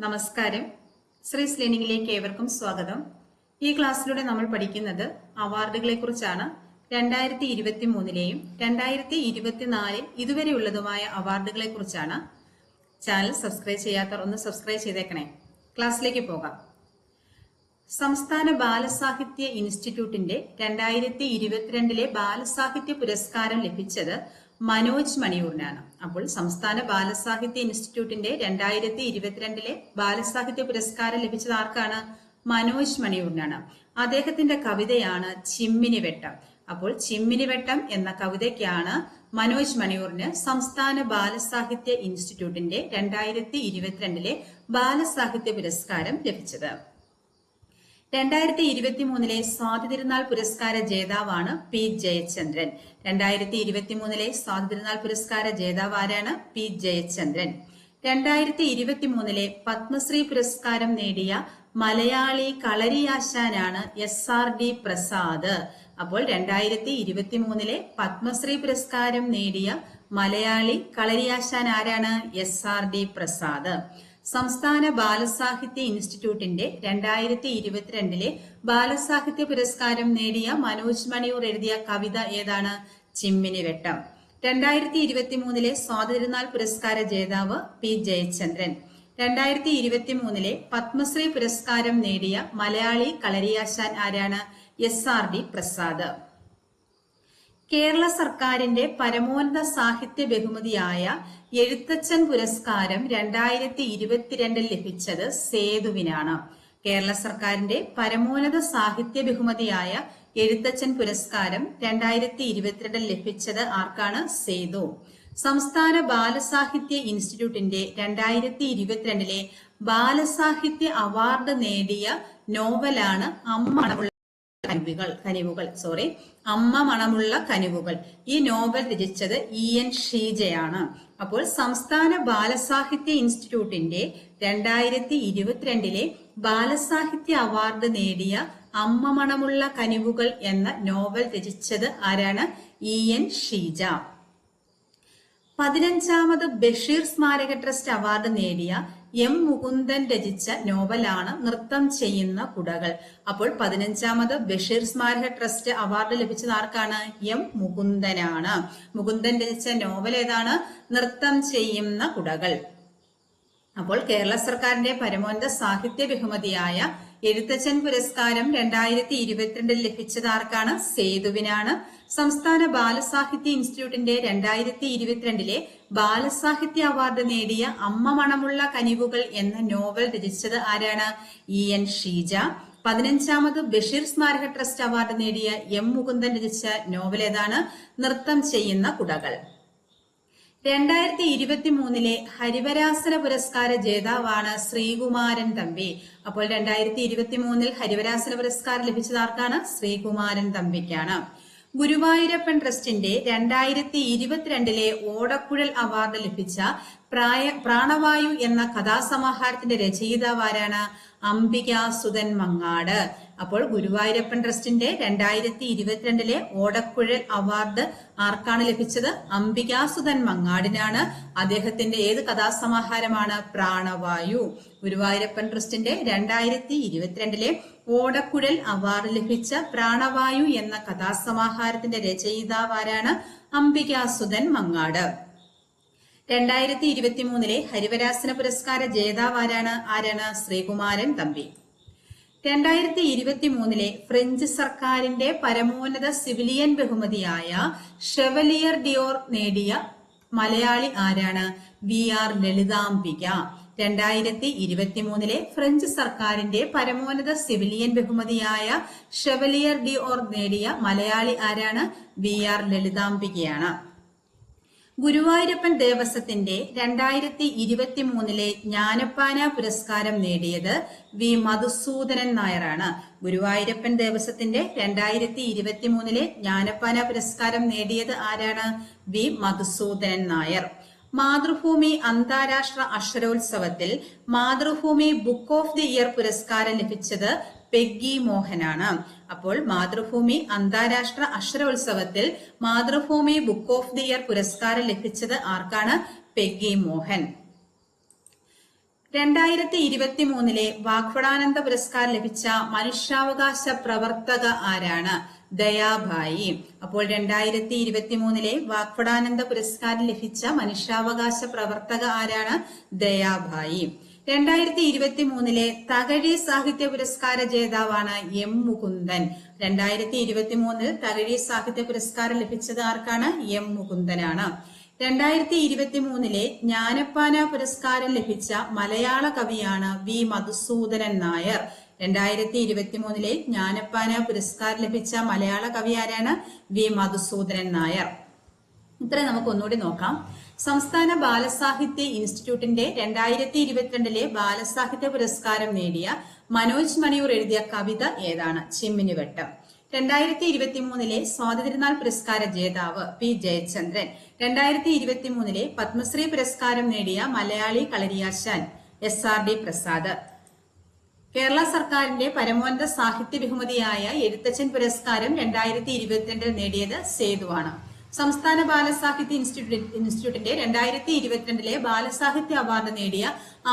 നമസ്കാരം. ശ്രീസ് ലേണിംഗിലേക്ക് ഏവർക്കും സ്വാഗതം. ഈ ക്ലാസ്സിലൂടെ നമ്മൾ പഠിക്കുന്നത് അവാർഡുകളെ കുറിച്ചാണ്. 2023ലെയും 2024 ഇതുവരെയുള്ളതുമായ അവാർഡുകളെ കുറിച്ചാണ്. ചാനൽ സബ്സ്ക്രൈബ് ചെയ്യാത്തവർ ഒന്ന് സബ്സ്ക്രൈബ് ചെയ്തേക്കണേ. ക്ലാസ്സിലേക്ക് പോകാം. സംസ്ഥാന ബാലസാഹിത്യ ഇൻസ്റ്റിറ്റ്യൂട്ടിന്റെ 2022 ബാലസാഹിത്യ പുരസ്കാരം ലഭിച്ചത് മനോജ് മണിയൂറിനാണ്. അപ്പോൾ സംസ്ഥാന ബാലസാഹിത്യ ഇൻസ്റ്റിറ്റ്യൂട്ടിന്റെ 2022 ബാലസാഹിത്യ പുരസ്കാരം ലഭിച്ചത് ആർക്കാണ്? മനോജ് മണിയൂറിനാണ്. അദ്ദേഹത്തിന്റെ കവിതയാണ് ചിമ്മിനിവെട്ടം. അപ്പോൾ ചിമ്മിനിവെട്ടം എന്ന കവിതയ്ക്കാണ് മനോജ് മണിയൂറിന് സംസ്ഥാന ബാലസാഹിത്യ ഇൻസ്റ്റിറ്റ്യൂട്ടിന്റെ 2022 ബാലസാഹിത്യ പുരസ്കാരം ലഭിച്ചത്. 2023 സ്വാതി തിരുനാൾ പുരസ്കാര ജേതാവാണ് പി ജയചന്ദ്രൻ. 2023 സ്വാതി തിരുനാൾ പുരസ്കാര ജേതാവ് ആരാണ്? പി ജയചന്ദ്രൻ. 2023 പത്മശ്രീ പുരസ്കാരം നേടിയ മലയാളി കളരിയാശാനാണ് SRD പ്രസാദ്. അപ്പോൾ 2023 പത്മശ്രീ പുരസ്കാരം നേടിയ മലയാളി കളരിയാശാൻ ആരാണ്? SRD പ്രസാദ്. സംസ്ഥാന ബാലസാഹിത്യ ഇൻസ്റ്റിറ്റ്യൂട്ടിന്റെ 2022 ബാലസാഹിത്യ പുരസ്കാരം നേടിയ മനോജ് മണിയൂർ എഴുതിയ കവിത ഏതാണ്? ചിമ്മിനിവെട്ടം. 2023 സ്വാതി തിരുനാൾ പുരസ്കാര ജേതാവ് പി ജയചന്ദ്രൻ. 2023 പത്മശ്രീ പുരസ്കാരം നേടിയ മലയാളി കളരിയാശാൻ ആരാണ്? SRD പ്രസാദ്. കേരള സർക്കാരിന്റെ പരമോന്നത സാഹിത്യ ബഹുമതിയായ എഴുത്തച്ഛൻ പുരസ്കാരം 2022 ലഭിച്ചത് സേതുവിനാണ്. കേരള സർക്കാരിന്റെ പരമോന്നത സാഹിത്യ ബഹുമതിയായ എഴുത്തച്ഛൻ പുരസ്കാരം 2022 ലഭിച്ചത് ആർക്കാണ്? സേതു. സംസ്ഥാന ബാലസാഹിത്യ ഇൻസ്റ്റിറ്റ്യൂട്ടിന്റെ 2022 ബാലസാഹിത്യ അവാർഡ് നേടിയ നോവലാണ് അമ്മ മണമുള്ള കനിവുകൾ. ഈ നോവൽ രചിച്ചത് EN ഷീജയാണ്. അപ്പോൾ സംസ്ഥാന ബാലസാഹിത്യ ഇൻസ്റ്റിറ്റ്യൂട്ടിന്റെ 2022 ബാലസാഹിത്യ അവാർഡ് നേടിയ അമ്മ മണമുള്ള കനിവുകൾ എന്ന നോവൽ രചിച്ചത് ആരാണ്? EN ഷീജ. 15ാമത് ബഷീർ സ്മാരക ട്രസ്റ്റ് അവാർഡ് നേടിയ M മുകുന്ദൻ രചിച്ച നോവലാണ് നൃത്തം ചെയ്യുന്ന കുടകൾ. അപ്പോൾ 15ാമത് ബഷീർ സ്മാരക ട്രസ്റ്റ് അവാർഡ് ലഭിച്ചത് ആർക്കാണ്? M മുകുന്ദനാണ്. മുകുന്ദൻ രചിച്ച നോവൽ ഏതാണ്? നൃത്തം ചെയ്യുന്ന കുടകൾ. അപ്പോൾ കേരള സർക്കാരിന്റെ പരമോന്നത സാഹിത്യ ബഹുമതിയായ എഴുത്തച്ഛൻ പുരസ്കാരം 2022 ലഭിച്ചത് ആർക്കാണ്? സേതുവിനാണ്. സംസ്ഥാന ബാലസാഹിത്യ ഇൻസ്റ്റിറ്റ്യൂട്ടിന്റെ 2022 ബാലസാഹിത്യ അവാർഡ് നേടിയ അമ്മ മണമുള്ള കനിവുകൾ എന്ന നോവൽ രചിച്ചത് ആരാണ്? EN ഷീജ. 15ാമത് ബഷീർ സ്മാരക ട്രസ്റ്റ് അവാർഡ് നേടിയ M മുകുന്ദൻ രചിച്ച നോവൽ ഏതാണ്? നൃത്തം ചെയ്യുന്ന കുടകൾ. 2023 ഹരിവരാസന പുരസ്കാര ജേതാവാണ് ശ്രീകുമാരൻ തമ്പി. അപ്പോൾ 2023 ഹരിവരാസന പുരസ്കാരം ലഭിച്ചത് ആർക്കാണ്? ശ്രീകുമാരൻ തമ്പിക്കാണ്. ഗുരുവായൂരപ്പൻ ട്രസ്റ്റിന്റെ 2022 ഓടക്കുഴൽ അവാർഡ് ലഭിച്ച പ്രാണവായു എന്ന കഥാസമാഹാരത്തിന്റെ രചയിതാവ് ആരാണ്? അംബികാസുധൻ മങ്ങാട്. അപ്പോൾ ഗുരുവായൂരപ്പൻ ട്രസ്റ്റിന്റെ 2022 ഓടക്കുഴൽ അവാർഡ് ആർക്കാണ് ലഭിച്ചത്? അംബികാസുധൻ മങ്ങാടിനാണ്. അദ്ദേഹത്തിന്റെ ഏത് കഥാസമാഹാരമാണ്? പ്രാണവായു. ഗുരുവായൂരപ്പൻ ട്രസ്റ്റിന്റെ 2022 ഓടക്കുഴൽ അവാർഡ് ലഭിച്ച പ്രാണവായു എന്ന കഥാസമാഹാരത്തിന്റെ രചയിതാവ് ആരാണ്? അംബികാസുധൻ മങ്ങാട്. 2023 ഹരിവരാസന പുരസ്കാര ജേതാവ് ആരാണ്? ശ്രീകുമാരൻ തമ്പി. 2023 ഫ്രഞ്ച് സർക്കാരിന്റെ പരമോന്നത സിവിലിയൻ ബഹുമതിയായ ഷെവലിയർ ഡിയോർ നേടിയ മലയാളി ആരാണ്? VR ലളിതാംബിക. 2023 ഫ്രഞ്ച് സർക്കാരിന്റെ പരമോന്നത സിവിലിയൻ ബഹുമതിയായ ഷെവലിയർ ഡിയോർ നേടിയ മലയാളി ആരാണ്? VR ലളിതാംബികയാണ്. ഗുരുവായൂരപ്പൻ ദേവസ്വത്തിന്റെ 2023 ജ്ഞാനപ്പാന പുരസ്കാരം നേടിയത് V മധുസൂദനൻ നായരാണ്. ഗുരുവായൂരപ്പൻ ദേവസ്വത്തിന്റെ 2023 ജ്ഞാനപ്പാന പുരസ്കാരം നേടിയത് ആരാണ്? V മധുസൂദനൻ നായർ. മാതൃഭൂമി അന്താരാഷ്ട്ര അക്ഷരോത്സവത്തിൽ Mathrubhumi book of the year പുരസ്കാരം ലഭിച്ചത് പെഗ്ഗി മോഹനാണ്. അപ്പോൾ മാതൃഭൂമി അന്താരാഷ്ട്ര അക്ഷരോത്സവത്തിൽ Mathrubhumi book of the year പുരസ്കാരം ലഭിച്ചത് ആർക്കാണ്? പെഗ്ഗി മോഹൻ. 2023 വാഗ്ഭടാനന്ദ പുരസ്കാരം ലഭിച്ച മനുഷ്യാവകാശ പ്രവർത്തക ആരാണ്? ദയാഭായി. അപ്പോൾ 2023 വാഗ്ഭടാനന്ദ പുരസ്കാരം ലഭിച്ച മനുഷ്യാവകാശ പ്രവർത്തക ആരാണ്? ദയാഭായി. 2023 തകഴി സാഹിത്യ പുരസ്കാര ജേതാവാണ് എം മുകുന്ദൻ. 2023 തകഴി സാഹിത്യ പുരസ്കാരം ലഭിച്ചത് ആർക്കാണ്? എം മുകുന്ദനാണ്. 2023 ജ്ഞാനപ്പാന പുരസ്കാരം ലഭിച്ച മലയാള കവിയാണ് വി മധുസൂദനൻ നായർ. 2023 ജ്ഞാനപ്പാന പുരസ്കാരം ലഭിച്ച മലയാള കവി ആരാണ്? വി മധുസൂദനൻ നായർ. ഇത്രയും നമുക്ക് ഒന്നുകൂടി നോക്കാം. സംസ്ഥാന ബാലസാഹിത്യ ഇൻസ്റ്റിറ്റ്യൂട്ടിന്റെ 2022 ബാലസാഹിത്യ പുരസ്കാരം നേടിയ മനോജ് മണിയൂർ എഴുതിയ കവിത ഏതാണ്? ചിമ്മിനിവട്ടം. 2023 സ്വാതന്ത്ര്യനാൾ പുരസ്കാര ജേതാവ് പി ജയചന്ദ്രൻ. 2023 പത്മശ്രീ പുരസ്കാരം നേടിയ മലയാളി കളരിയാശാൻ SRD പ്രസാദ്. കേരള സർക്കാരിന്റെ പരമോന്നത സാഹിത്യ ബഹുമതിയായ എഴുത്തച്ഛൻ പുരസ്കാരം 2022 നേടിയത് സേതുവാണ്. സംസ്ഥാന ബാലസാഹിത്യ ഇൻസ്റ്റിറ്റ്യൂട്ടിന്റെ 2022 ബാലസാഹിത്യ അവാർഡ് നേടിയ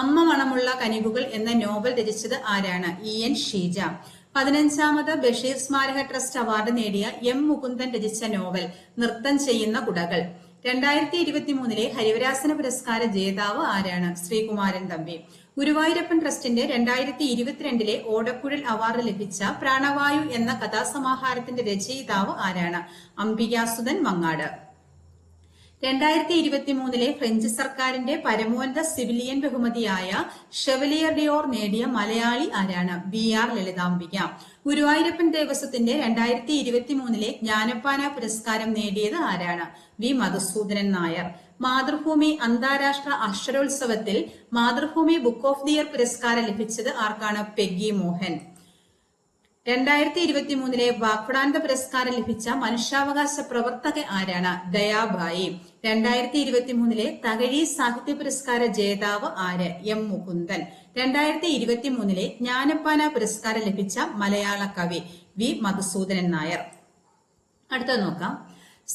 അമ്മ മണമുള്ള കനിവുകൾ എന്ന നോവൽ രചിച്ചത് ആരാണ്? EN ഷീജ. 15ാമത് ബഷീർ സ്മാരക ട്രസ്റ്റ് അവാർഡ് നേടിയ എം മുകുന്ദൻ രചിച്ച നോവൽ നൃത്തം ചെയ്യുന്ന കുടകൾ. 2023 ഹരിവരാസന പുരസ്കാര ജേതാവ് ആരാണ്? ശ്രീകുമാരൻ തമ്പി. ഗുരുവായൂരപ്പൻ ട്രസ്റ്റിന്റെ 2022 ഓടക്കുഴൽ അവാർഡ് ലഭിച്ച പ്രാണവായു എന്ന കഥാസമാഹാരത്തിന്റെ രചയിതാവ് ആരാണ്? അംബികാസുധൻ മങ്ങാട്. 2023 ഫ്രഞ്ച് സർക്കാരിന്റെ പരമോന്നത സിവിലിയൻ ബഹുമതിയായ ഷെവലിയർ ഡിയോർ നേടിയ മലയാളി ആരാണ്? BR ലളിതാംബിക. ഗുരുവായൂരപ്പൻ ദേവസ്വത്തിന്റെ 2023 ജ്ഞാനപ്പാന പുരസ്കാരം നേടിയത് ആരാണ്? വി മധുസൂദനൻ നായർ. മാതൃഭൂമി അന്താരാഷ്ട്ര അക്ഷരോത്സവത്തിൽ Mathrubhumi book of the year പുരസ്കാരം ലഭിച്ചത് ആർക്കാണ്? പെഗ്ഗി മോഹൻ. 2023 വാഗ്ഭടാനന്ദ പുരസ്കാരം ലഭിച്ച മനുഷ്യാവകാശ പ്രവർത്തക ആരാണ്? ദയാഭായി. 2023 തകഴി സാഹിത്യ പുരസ്കാര ജേതാവ് ആര്? എം മുകുന്ദൻ. 2023 ജ്ഞാനപ്പാന പുരസ്കാരം ലഭിച്ച മലയാള കവി വി മധുസൂദനൻ നായർ. അടുത്തത് നോക്കാം.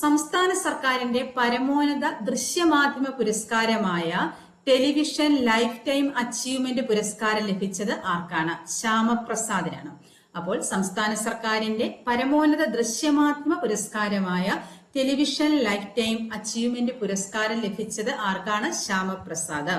സംസ്ഥാന സർക്കാരിന്റെ പരമോന്നത ദൃശ്യമാധ്യമ പുരസ്കാരമായ ടെലിവിഷൻ ലൈഫ് ടൈം അച്ചീവ്മെന്റ് പുരസ്കാരം ലഭിച്ചത് ആർക്കാണ്? ശ്യാമപ്രസാദിനാണ്. അപ്പോൾ സംസ്ഥാന സർക്കാരിന്റെ പരമോന്നത ദൃശ്യമാധ്യമ പുരസ്കാരമായ ടെലിവിഷൻ ലൈഫ് ടൈം അച്ചീവ്മെന്റ് പുരസ്കാരം ലഭിച്ചത് ആർക്കാണ്? ശ്യാമപ്രസാദ്.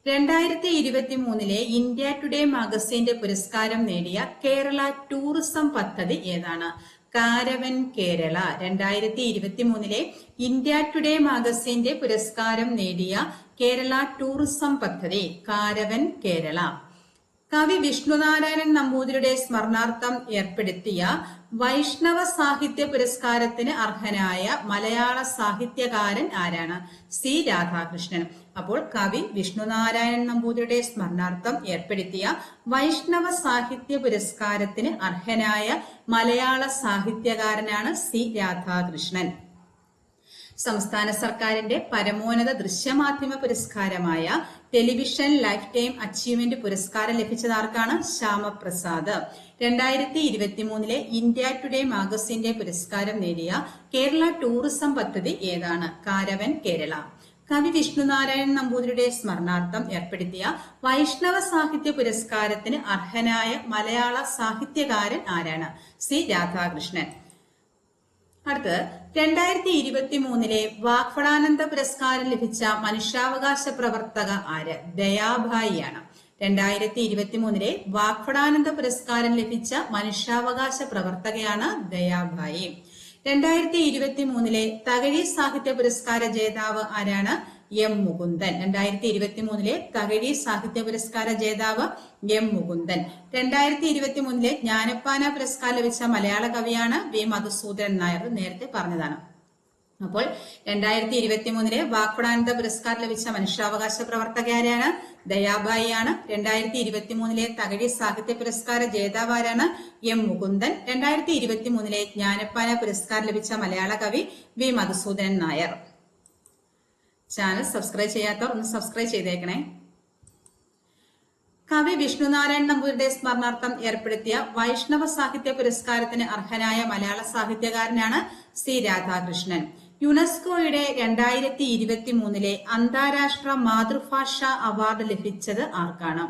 2023 ഇന്ത്യ ടുഡേ മാഗസിന്റെ പുരസ്കാരം നേടിയ കേരള ടൂറിസം പദ്ധതി ഏതാണ്? കാരവൻ കേരള. 2023 ഇന്ത്യ ടുഡേ മാഗസിന്റെ പുരസ്കാരം നേടിയ കേരള ടൂറിസം പദ്ധതി കാരവൻ കേരള. കവി വിഷ്ണുനാരായണൻ നമ്പൂതിരിയുടെ സ്മരണാർത്ഥം ഏർപ്പെടുത്തിയ വൈഷ്ണവ സാഹിത്യ പുരസ്കാരത്തിന് അർഹനായ മലയാള സാഹിത്യകാരൻ ആരാണ്? സി രാധാകൃഷ്ണൻ. അപ്പോൾ കവി വിഷ്ണുനാരായണൻ നമ്പൂതിരിയുടെ സ്മരണാർത്ഥം ഏർപ്പെടുത്തിയ വൈഷ്ണവ സാഹിത്യ പുരസ്കാരത്തിന് അർഹനായ മലയാള സാഹിത്യകാരനാണ് സി രാധാകൃഷ്ണൻ. സംസ്ഥാന സർക്കാരിന്റെ പരമോന്നത ദൃശ്യമാധ്യമ പുരസ്കാരമായ ടെലിവിഷൻ ലൈഫ് ടൈം അച്ചീവ്മെന്റ് പുരസ്കാരം ലഭിച്ചത് ആർക്കാണ്? ശ്യാമപ്രസാദ്. 2023 ഇന്ത്യ ടുഡേ മാഗസിന്റെ പുരസ്കാരം നേടിയ കേരള ടൂറിസം പദ്ധതി ഏതാണ്? കാരവൻ കേരള. കവി വിഷ്ണുനാരായണൻ നമ്പൂതിരിയുടെ സ്മരണാർത്ഥം ഏർപ്പെടുത്തിയ വൈഷ്ണവ സാഹിത്യ പുരസ്കാരത്തിന് അർഹനായ മലയാള സാഹിത്യകാരൻ ആരാണ്? സി രാധാകൃഷ്ണൻ. അടുത്ത് 2023 വാഗ്ഭടാനന്ദ പുരസ്കാരം ലഭിച്ച മനുഷ്യാവകാശ പ്രവർത്തക ആര്? ദയാഭായിയാണ്. 2023 വാഗ്ഭടാനന്ദ പുരസ്കാരം ലഭിച്ച മനുഷ്യാവകാശ പ്രവർത്തകയാണ് ദയാഭായി. 2023 തകഴി സാഹിത്യ പുരസ്കാര ജേതാവ് ആരാണ്? എം മുകുന്ദൻ. 2023 തകഴി സാഹിത്യ പുരസ്കാര ജേതാവ് എം മുകുന്ദൻ. 2023 ജ്ഞാനപ്പാന പുരസ്കാരം ലഭിച്ച മലയാള കവിയാണ് വി മധുസൂദനൻ നായർ. നേരത്തെ പറഞ്ഞതാണ്. അപ്പോൾ 2023 വാഗ്ഭടാനന്ദ പുരസ്കാരം ലഭിച്ച മനുഷ്യാവകാശ പ്രവർത്തക ആരാണ്? ദയാഭായി ആണ്. 2023 തകഴി സാഹിത്യ പുരസ്കാര ജേതാവ് ആരാണ്? എം മുകുന്ദൻ. 2023 ജ്ഞാനപ്പാന പുരസ്കാരം ലഭിച്ച മലയാള കവി V Madhusudanan Nair. Channel subscribe ചെയ്യാത്തവർ ഒന്ന് സബ്സ്ക്രൈബ് ചെയ്തേക്കണേ. കവി വിഷ്ണുനാരായണൻ നമ്പൂതിരിയുടെ സ്മരണാർത്ഥം ഏർപ്പെടുത്തിയ വൈഷ്ണവ സാഹിത്യ പുരസ്കാരത്തിന് അർഹനായ മലയാള സാഹിത്യകാരനാണ് സി രാധാകൃഷ്ണൻ. യുനെസ്കോയുടെ 2023 അന്താരാഷ്ട്ര മാതൃഭാഷ അവാർഡ് ലഭിച്ചത് ആർക്കാണ്?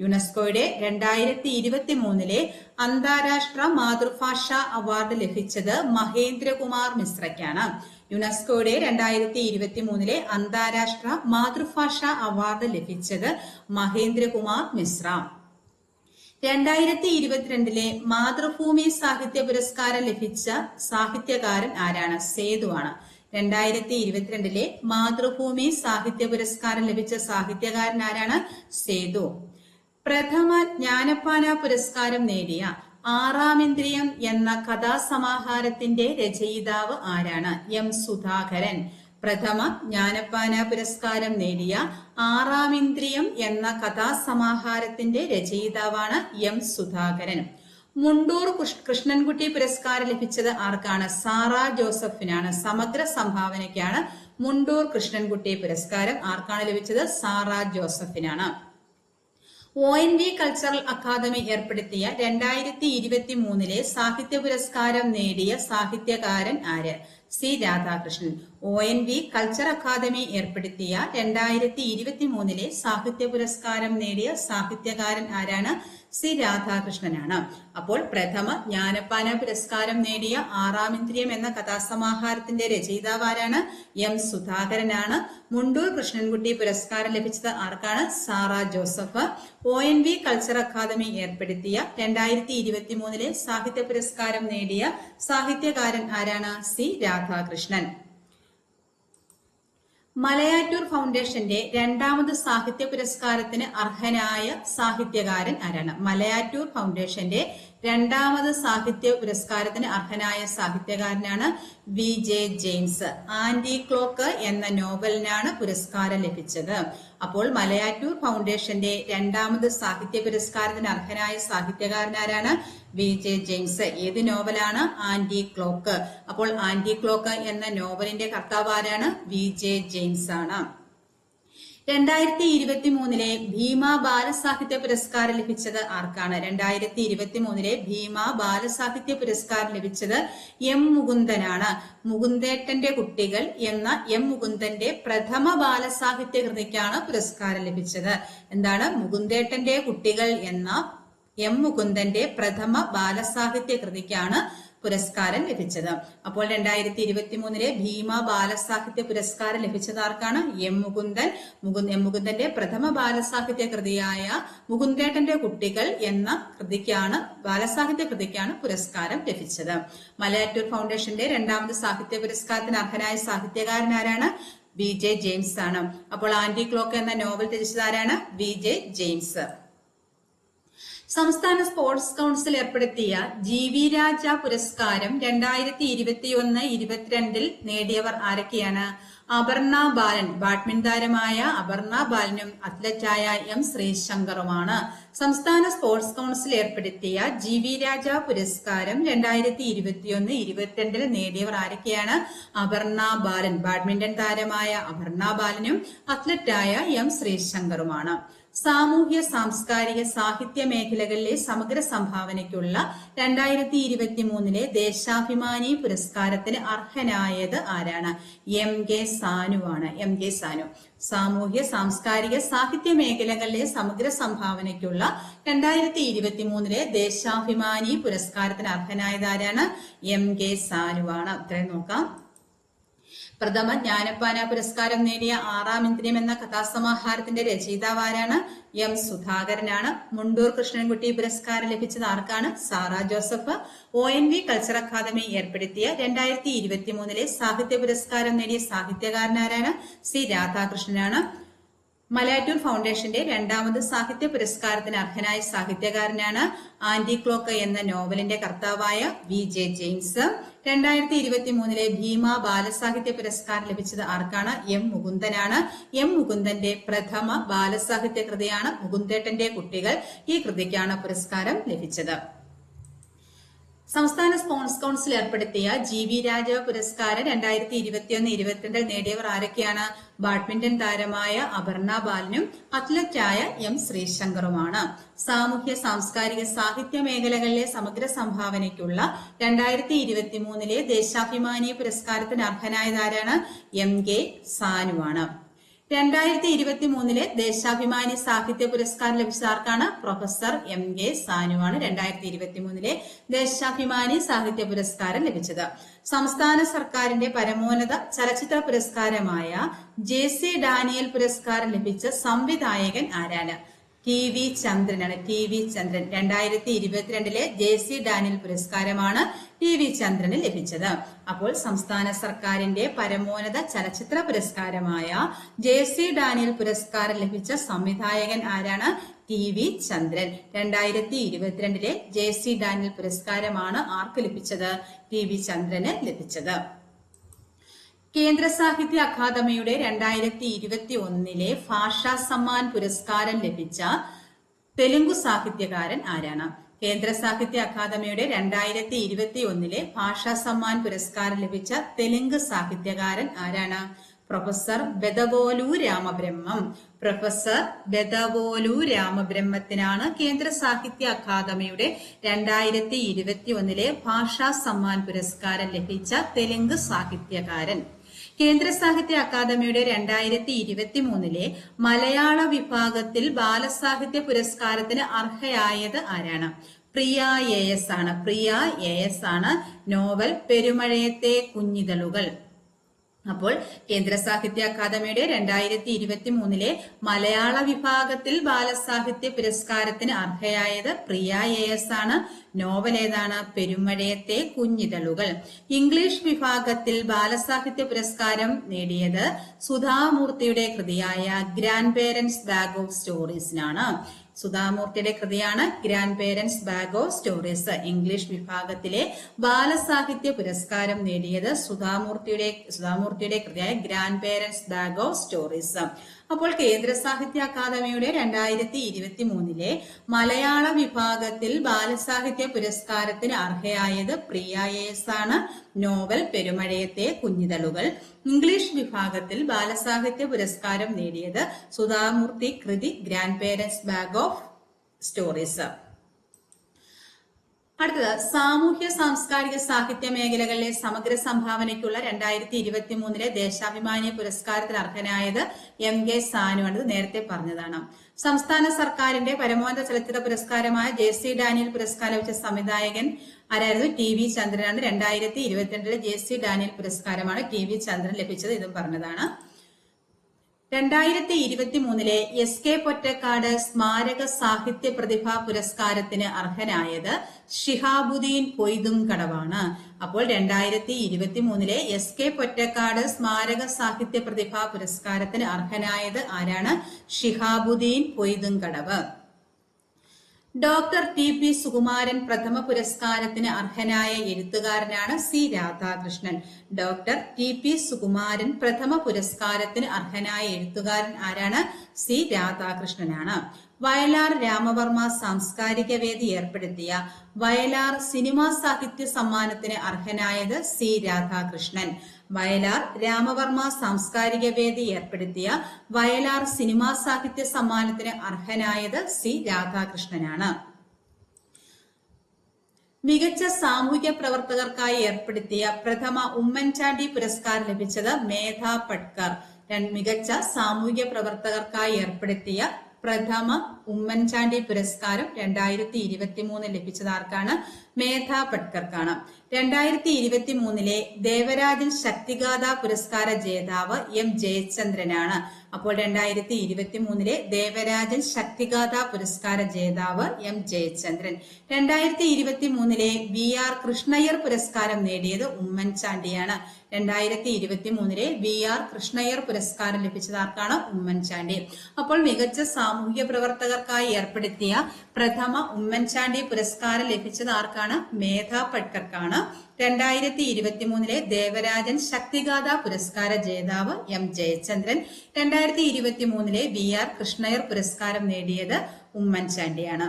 യുനെസ്കോയുടെ 2023 അന്താരാഷ്ട്ര മാതൃഭാഷ അവാർഡ് ലഭിച്ചത് മഹേന്ദ്രകുമാർ മിശ്രയ്ക്കാണ്. യുനെസ്കോയുടെ 2023 അന്താരാഷ്ട്ര മാതൃഭാഷ അവാർഡ് ലഭിച്ചത് മഹേന്ദ്രകുമാർ മിശ്ര. 2022 മാതൃഭൂമി സാഹിത്യ പുരസ്കാരം ലഭിച്ച സാഹിത്യകാരൻ ആരാണ്? സേതു ആണ്. 2022 മാതൃഭൂമി സാഹിത്യ പുരസ്കാരം ലഭിച്ച സാഹിത്യകാരൻ ആരാണ്? സേതു. പ്രഥമ ജ്ഞാനപ്പാന പുരസ്കാരം നേടിയ ആറാമിന്ദ്രിയം എന്ന കഥാസമാഹാരത്തിന്റെ രചയിതാവ് ആരാണ്? എം സുധാകരൻ. പ്രഥമ ജ്ഞാനപ്പാന പുരസ്കാരം നേടിയ ആറാമിന്ദ്രിയം എന്ന കഥാസമാഹാരത്തിന്റെ രചയിതാവാണ് എം സുധാകരൻ. മുണ്ടൂർ കൃഷ്ണൻകുട്ടി പുരസ്കാരം ലഭിച്ചത് ആർക്കാണ്? സാറ ജോസഫിനാണ്. സമഗ്ര സംഭാവനയ്ക്കാണ് മുണ്ടൂർ കൃഷ്ണൻകുട്ടി പുരസ്കാരം ആർക്കാണ് ലഭിച്ചത്? സാറ ജോസഫിനാണ്. ONV കൾച്ചറൽ അക്കാദമി ഏർപ്പെടുത്തിയ 2023 സാഹിത്യ പുരസ്കാരം നേടിയ സാഹിത്യകാരൻ ആര്? C Radhakrishnan. ONV culture academy ഏർപ്പെടുത്തിയ 2023 സാഹിത്യ പുരസ്കാരം നേടിയ സാഹിത്യകാരൻ ആരാണ്? സി രാധാകൃഷ്ണനാണ്. അപ്പോൾ പ്രഥമ ജ്ഞാനപ്പാന പുരസ്കാരം നേടിയ ആറാമിന്ദ്രിയം എന്ന കഥാസമാഹാരത്തിന്റെ രചയിതാവ് ആരാണ്? എം സുധാകരനാണ്. മുണ്ടൂർ കൃഷ്ണൻകുട്ടി പുരസ്കാരം ലഭിച്ചത് ആർക്കാണ്? Sarah Joseph. ONV culture academy ഏർപ്പെടുത്തിയ 2023 സാഹിത്യ പുരസ്കാരം നേടിയ സാഹിത്യകാരൻ ആരാണ്? സി രാധാകൃഷ്ണൻ. മലയാറ്റൂർ ഫൗണ്ടേഷന്റെ 2ാമത് സാഹിത്യ പുരസ്കാരത്തിന് അർഹനായ സാഹിത്യകാരൻ ആരാണ്? മലയാറ്റൂർ ഫൗണ്ടേഷന്റെ 2ാമത് സാഹിത്യ പുരസ്കാരത്തിന് അർഹനായ സാഹിത്യകാരനാണ് VJ ജെയിംസ്. ആന്റി ക്ലോക്ക് എന്ന നോവലിനാണ് പുരസ്കാരം ലഭിച്ചത്. അപ്പോൾ മലയാറ്റൂർ ഫൗണ്ടേഷന്റെ 2ാമത് സാഹിത്യ പുരസ്കാരത്തിന് അർഹനായ സാഹിത്യകാരനാരാണ്? VJ ജെയിംസ്. ഏത് നോവലാണ്? Anti clock. അപ്പോൾ ആന്റി ക്ലോക്ക് എന്ന നോവലിന്റെ കർത്താവ് ആരാണ്? VJ ജെയിംസ് ആണ്. 2023 ഭീമ ബാലസാഹിത്യ പുരസ്കാരം ലഭിച്ചത് ആർക്കാണ്? 2023 ഭീമ ബാലസാഹിത്യ പുരസ്കാരം ലഭിച്ചത് എം മുകുന്ദനാണ്. മുകുന്ദേട്ടന്റെ കുട്ടികൾ എന്ന എം മുകുന്ദന്റെ പ്രഥമ ബാലസാഹിത്യ കൃതിക്കാണ് പുരസ്കാരം ലഭിച്ചത്. എന്താണ്? മുകുന്ദേട്ടന്റെ കുട്ടികൾ എന്ന എം മുകുന്ദന്റെ പ്രഥമ ബാലസാഹിത്യ കൃതിക്കാണ് പുരസ്കാരം ലഭിച്ചത്. അപ്പോൾ 2023 ഭീമ ബാലസാഹിത്യ പുരസ്കാരം ലഭിച്ചത് ആർക്കാണ്? എം മുകുന്ദൻ. എം മുകുന്ദന്റെ പ്രഥമ ബാലസാഹിത്യ കൃതിയായ മുകുന്ദേട്ടന്റെ കുട്ടികൾ എന്ന ബാലസാഹിത്യ കൃതിക്കാണ് പുരസ്കാരം ലഭിച്ചത്. മലയാറ്റൂർ ഫൗണ്ടേഷന്റെ 2ാമത് സാഹിത്യ പുരസ്കാരത്തിന് അർഹനായ സാഹിത്യകാരൻ ആരാണ്? VJ ജെയിംസ് ആണ്. അപ്പോൾ ആന്റി ക്ലോക്ക് എന്ന നോവൽ രചിച്ചത് ആരാണ്? VJ James. സംസ്ഥാന സ്പോർട്സ് കൗൺസിൽ ഏർപ്പെടുത്തിയ GV രാജ പുരസ്കാരം 2021-22 നേടിയവർ ആരൊക്കെയാണ്? അപർണ ബാലൻ. ബാഡ്മിന്റൺ താരമായ അപർണ ബാലനും അത്ലറ്റായ M ശ്രീശങ്കറുമാണ്. സംസ്ഥാന സ്പോർട്സ് കൗൺസിൽ ഏർപ്പെടുത്തിയ GV രാജ പുരസ്കാരം 2021-22 നേടിയവർ ആരൊക്കെയാണ്? അപർണ ബാലൻ. ബാഡ്മിന്റൺ താരമായ അപർണ ബാലനും അത്ലറ്റായ M ശ്രീശങ്കറുമാണ്. സാമൂഹ്യ സാംസ്കാരിക സാഹിത്യ മേഖലകളിലെ സമഗ്ര സംഭാവനയ്ക്കുള്ള 2023 ദേശാഭിമാനി പുരസ്കാരത്തിന് അർഹനായത് ആരാണ്? MK സാനുവാണ്. MK സാനു. സാമൂഹ്യ സാംസ്കാരിക സാഹിത്യ മേഖലകളിലെ സമഗ്ര സംഭാവനയ്ക്കുള്ള 2023 ദേശാഭിമാനി പുരസ്കാരത്തിന് അർഹനായത് ആരാണ്? MK സാനുവാണ്. ഇത്രയും നോക്കാം. പ്രഥമ ജ്ഞാനപ്പാന പുരസ്കാരം നേടിയ ആറാമിന്ദ്രിയം എന്ന കഥാസമാഹാരത്തിന്റെ രചയിതാവ് ആരാണ്? എം സുധാകരനാണ്. മുണ്ടൂർ കൃഷ്ണൻകുട്ടി പുരസ്കാരം ലഭിച്ചത് ആർക്കാണ്? Sarah Joseph. ONV culture academy ഏർപ്പെടുത്തിയ 2023 സാഹിത്യ പുരസ്കാരം നേടിയ സാഹിത്യകാരനാരാണ്? സി രാധാകൃഷ്ണനാണ്. മലയാറ്റൂർ ഫൗണ്ടേഷന്റെ 2ാമത് സാഹിത്യ പുരസ്കാരത്തിന് അർഹനായ സാഹിത്യകാരനാണ് ആന്റി ക്ലോക്ക് എന്ന നോവലിന്റെ കർത്താവായ VJ ജെയിംസ്. 2023 ഭീമ ബാലസാഹിത്യ പുരസ്കാരം ലഭിച്ചത് ആർക്കാണ്? എം മുകുന്ദനാണ്. എം മുകുന്ദന്റെ പ്രഥമ ബാലസാഹിത്യ കൃതിയാണ് മുകുന്ദേട്ടന്റെ കുട്ടികൾ. ഈ കൃതിക്കാണ് പുരസ്കാരം ലഭിച്ചത്. സംസ്ഥാന സ്പോർട്സ് കൗൺസിൽ ഏർപ്പെടുത്തിയ GV രാജ പുരസ്കാരം 2021-22 നേടിയവർ ആരൊക്കെയാണ്? ബാഡ്മിന്റൺ താരമായ അപർണ ബാലനും അത്ലറ്റായ M ശ്രീശങ്കറുമാണ്. സാമൂഹ്യ സാംസ്കാരിക സാഹിത്യ മേഖലകളിലെ സമഗ്ര സംഭാവനയ്ക്കുള്ള 2023 ദേശാഭിമാനി പുരസ്കാരത്തിന് അർഹനായതാരാണ്? MK സാനുവാണ്. 2023 ദേശാഭിമാനി സാഹിത്യ പുരസ്കാരം ലഭിച്ച ആർക്കാണ്? പ്രൊഫസർ MK സാനുവാണ് 2023 ദേശാഭിമാനി സാഹിത്യ പുരസ്കാരം ലഭിച്ചത്. സംസ്ഥാന സർക്കാരിന്റെ പരമോന്നത ചലച്ചിത്ര പുരസ്കാരമായ JC ഡാനിയൽ പുരസ്കാരം ലഭിച്ച സംവിധായകൻ ആരാണ്? TV ചന്ദ്രനാണ്. TV ചന്ദ്രൻ 2022 JC ഡാനിയൽ പുരസ്കാരമാണ് TV ചന്ദ്രന് ലഭിച്ചത്. അപ്പോൾ സംസ്ഥാന സർക്കാരിന്റെ പരമോന്നത ചലച്ചിത്ര പുരസ്കാരമായ JC ഡാനിയൽ പുരസ്കാരം ലഭിച്ച സംവിധായകൻ ആരാണ്? TV ചന്ദ്രൻ. 2022 JC ഡാനിയൽ പുരസ്കാരമാണ് ആർക്ക് ലഭിച്ചത്? TV ചന്ദ്രന് ലഭിച്ചത്. കേന്ദ്ര സാഹിത്യ അക്കാദമിയുടെ 2021 ഭാഷാ സമ്മാൻ പുരസ്കാരം ലഭിച്ച തെലുങ്കു സാഹിത്യകാരൻ ആരാണ്? കേന്ദ്ര സാഹിത്യ അക്കാദമിയുടെ 2021 ഭാഷാ സമ്മാൻ പുരസ്കാരം ലഭിച്ച തെലുങ്ക് സാഹിത്യകാരൻ ആരാണ്? പ്രൊഫസർ ബെദവോലു രാമബ്രഹ്മം. പ്രൊഫസർ ബെദവോലു രാമബ്രഹ്മത്തിനാണ് കേന്ദ്ര സാഹിത്യ അക്കാദമിയുടെ 2021 ഭാഷാ സമ്മാൻ പുരസ്കാരം ലഭിച്ച തെലുങ്ക് സാഹിത്യകാരൻ. കേന്ദ്ര സാഹിത്യ അക്കാദമിയുടെ 2023 മലയാള വിഭാഗത്തിൽ ബാലസാഹിത്യ പുരസ്കാരത്തിന് അർഹയായത് ആരാണ്? പ്രിയ AS ആണ്. പ്രിയ AS ആണ്. നോവൽ പെരുമഴയത്തെ കുഞ്ഞിതളുകൾ. അപ്പോൾ കേന്ദ്ര സാഹിത്യ അക്കാദമിയുടെ 2023 മലയാള വിഭാഗത്തിൽ ബാലസാഹിത്യ പുരസ്കാരത്തിന് അർഹയായത് പ്രിയ AS ആണ്. നോവൽ ഏതാണ്? പെരുമഴയത്തെ കുഞ്ഞിതളുകൾ. ഇംഗ്ലീഷ് വിഭാഗത്തിൽ ബാലസാഹിത്യ പുരസ്കാരം നേടിയത് സുധാമൂർത്തിയുടെ കൃതിയായ ഗ്രാൻഡ് പേരന്റ്സ് ബാഗ് ഓഫ് സ്റ്റോറീസിനാണ്. സുധാമൂർത്തിയുടെ കൃതിയാണ് grand parents bag of stories. English വിഭാഗത്തിലെ ബാലസാഹിത്യ പുരസ്കാരം നേടിയത് സുധാമൂർത്തിയുടെ കൃതിയായ grand parents bag of stories. അപ്പോൾ കേന്ദ്ര സാഹിത്യ അക്കാദമിയുടെ 2023 മലയാള വിഭാഗത്തിൽ ബാലസാഹിത്യ പുരസ്കാരത്തിന് അർഹയായത് പ്രിയ AS ആണ്. നോവൽ പെരുമഴയത്തെ കുഞ്ഞിതളുകൾ. ഇംഗ്ലീഷ് വിഭാഗത്തിൽ ബാലസാഹിത്യ പുരസ്കാരം നേടിയത് സുധാമൂർത്തി കൃതി grand parents bag of stories. അടുത്തത് സാമൂഹ്യ സാംസ്കാരിക സാഹിത്യ മേഖലകളിലെ സമഗ്ര സംഭാവനയ്ക്കുള്ള 2023 ദേശാഭിമാനി പുരസ്കാരത്തിന് അർഹനായത് MK സാനുവാണ്. ഇത് നേരത്തെ പറഞ്ഞതാണ്. സംസ്ഥാന സർക്കാരിന്റെ പരമോന്നത ചലച്ചിത്ര പുരസ്കാരമായ JC ഡാനിയൽ പുരസ്കാരം ലഭിച്ച സംവിധായകൻ ആരായിരുന്നു? TV ചന്ദ്രനാണ്. 2022 JC ഡാനിയൽ പുരസ്കാരമാണ് TV ചന്ദ്രൻ ലഭിച്ചത്. ഇതും പറഞ്ഞതാണ്. 2023 SK പൊറ്റക്കാട് സ്മാരക സാഹിത്യ പ്രതിഭാ പുരസ്കാരത്തിന് അർഹനായത് ഷിഹാബുദ്ദീൻ പൊയ്തും കടവാണ്. അപ്പോൾ 2023 SK പൊറ്റക്കാട് സ്മാരക സാഹിത്യ പ്രതിഭാ പുരസ്കാരത്തിന് അർഹനായത് ആരാണ്? ഷിഹാബുദ്ദീൻ പൊയ്തും കടവ്. ഡോക്ടർ TP സുകുമാരൻ പ്രഥമ പുരസ്കാരത്തിന് അർഹനായ എഴുത്തുകാരനാണ് C Radhakrishnan. Doctor TP Sukumaran പ്രഥമ പുരസ്കാരത്തിന് അർഹനായ എഴുത്തുകാരൻ ആരാണ്? C രാധാകൃഷ്ണനാണ്. വയലാർ രാമവർമ്മ സാംസ്കാരിക വേദി ഏർപ്പെടുത്തിയ വയലാർ സിനിമാ സാഹിത്യ സമ്മാനത്തിന് അർഹനായത് C രാധാകൃഷ്ണൻ. വയലാർ രാമവർമ്മ സാംസ്കാരിക വേദി ഏർപ്പെടുത്തിയ വയലാർ സിനിമാ സാഹിത്യ സമ്മാനത്തിന് അർഹനായത് C രാധാകൃഷ്ണനാണ്. മികച്ച സാമൂഹ്യ പ്രവർത്തകർക്കായി ഏർപ്പെടുത്തിയ പ്രഥമ ഉമ്മൻചാണ്ടി പുരസ്കാരം ലഭിച്ചത് മേധ പട്കർ. മികച്ച സാമൂഹ്യ പ്രവർത്തകർക്കായി ഏർപ്പെടുത്തിയ പ്രഥമ ഉമ്മൻചാണ്ടി പുരസ്കാരം 2023 ലഭിച്ചത് ആർക്കാണ്? മേധ പട്കർക്കാണ്. 2023 ദേവരാജൻ ശക്തിഗാഥ പുരസ്കാര ജേതാവ് M ജയചന്ദ്രനാണ്. അപ്പോൾ 2023 ദേവരാജൻ ശക്തിഗാഥ പുരസ്കാര ജേതാവ് M ജയചന്ദ്രൻ. 2023 VR കൃഷ്ണയ്യർ പുരസ്കാരം നേടിയത് ഉമ്മൻചാണ്ടിയാണ്. 2023 VR കൃഷ്ണയ്യർ പുരസ്കാരം ലഭിച്ചത് ആർക്കാണ്? ഉമ്മൻചാണ്ടി. അപ്പോൾ മികച്ച സാമൂഹ്യ പ്രവർത്തകർക്കായി ഏർപ്പെടുത്തിയ പ്രഥമ ഉമ്മൻചാണ്ടി പുരസ്കാരം ലഭിച്ചത് ആർക്കാണ്? മേധ പട്കർക്കാണ്. 2023 ദേവരാജൻ ശക്തിഗാഥ പുരസ്കാര ജേതാവ് M ജയചന്ദ്രൻ. 2023 VR കൃഷ്ണയ്യർ പുരസ്കാരം നേടിയത് ഉമ്മൻചാണ്ടിയാണ്.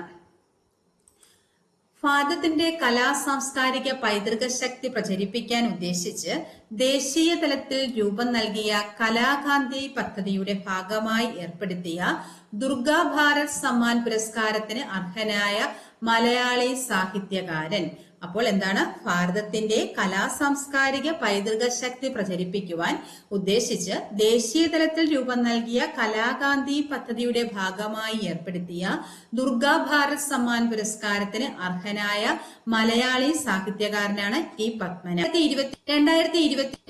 ഭാരതത്തിന്റെ കലാ സാംസ്കാരിക പൈതൃക ശക്തി പ്രചരിപ്പിക്കാൻ ഉദ്ദേശിച്ച് ദേശീയ തലത്തിൽ രൂപം നൽകിയ കലാകാന്തി പദ്ധതിയുടെ ഭാഗമായി ഏർപ്പെടുത്തിയ ദുർഗാ ഭാരത് സമ്മാൻ പുരസ്കാരത്തിന് അർഹനായ മലയാളി സാഹിത്യകാരൻ. അപ്പോൾ എന്താണ്? ഭാരതത്തിന്റെ കലാ സാംസ്കാരിക പൈതൃക ശക്തി പ്രചരിപ്പിക്കുവാൻ ഉദ്ദേശിച്ച് ദേശീയ തലത്തിൽ രൂപം നൽകിയ കലാകാന്തി പദ്ധതിയുടെ ഭാഗമായി ഏർപ്പെടുത്തിയ ദുർഗാ ഭാരത് സമ്മാൻ പുരസ്കാരത്തിന് അർഹനായ മലയാളി സാഹിത്യകാരനാണ് ടി പത്മനാഭൻ.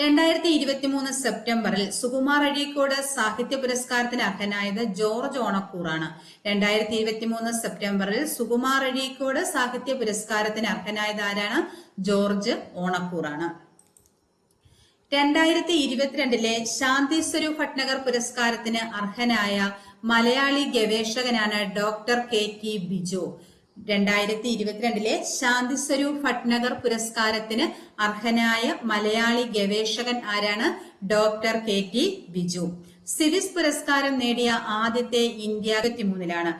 2023 സെപ്റ്റംബറിൽ സുകുമാർ അഴീക്കോട് സാഹിത്യ പുരസ്കാരത്തിന് അർഹനായത് ജോർജ് ഓണക്കൂറാണ്. 2023 സെപ്റ്റംബറിൽ സുകുമാർ അഴീക്കോട് സാഹിത്യ പുരസ്കാരത്തിന് അർഹനായത് ആരാണ്? ജോർജ് ഓണക്കൂറാണ്. 2022 ശാന്തി സ്വരൂപ് ഭട്നഗർ പുരസ്കാരത്തിന് അർഹനായ മലയാളി ഗവേഷകനാണ് ഡോക്ടർ KT ബിജു. 2022 ശാന്തി സ്വരൂപ് ഭട്നഗർ പുരസ്കാരത്തിന് അർഹനായ മലയാളി ഗവേഷകൻ ആരാണ്? Doctor KT Biju. സിവിസ് പുരസ്കാരം നേടിയ ആദ്യത്തെ ഇന്ത്യ 73ലാണ്.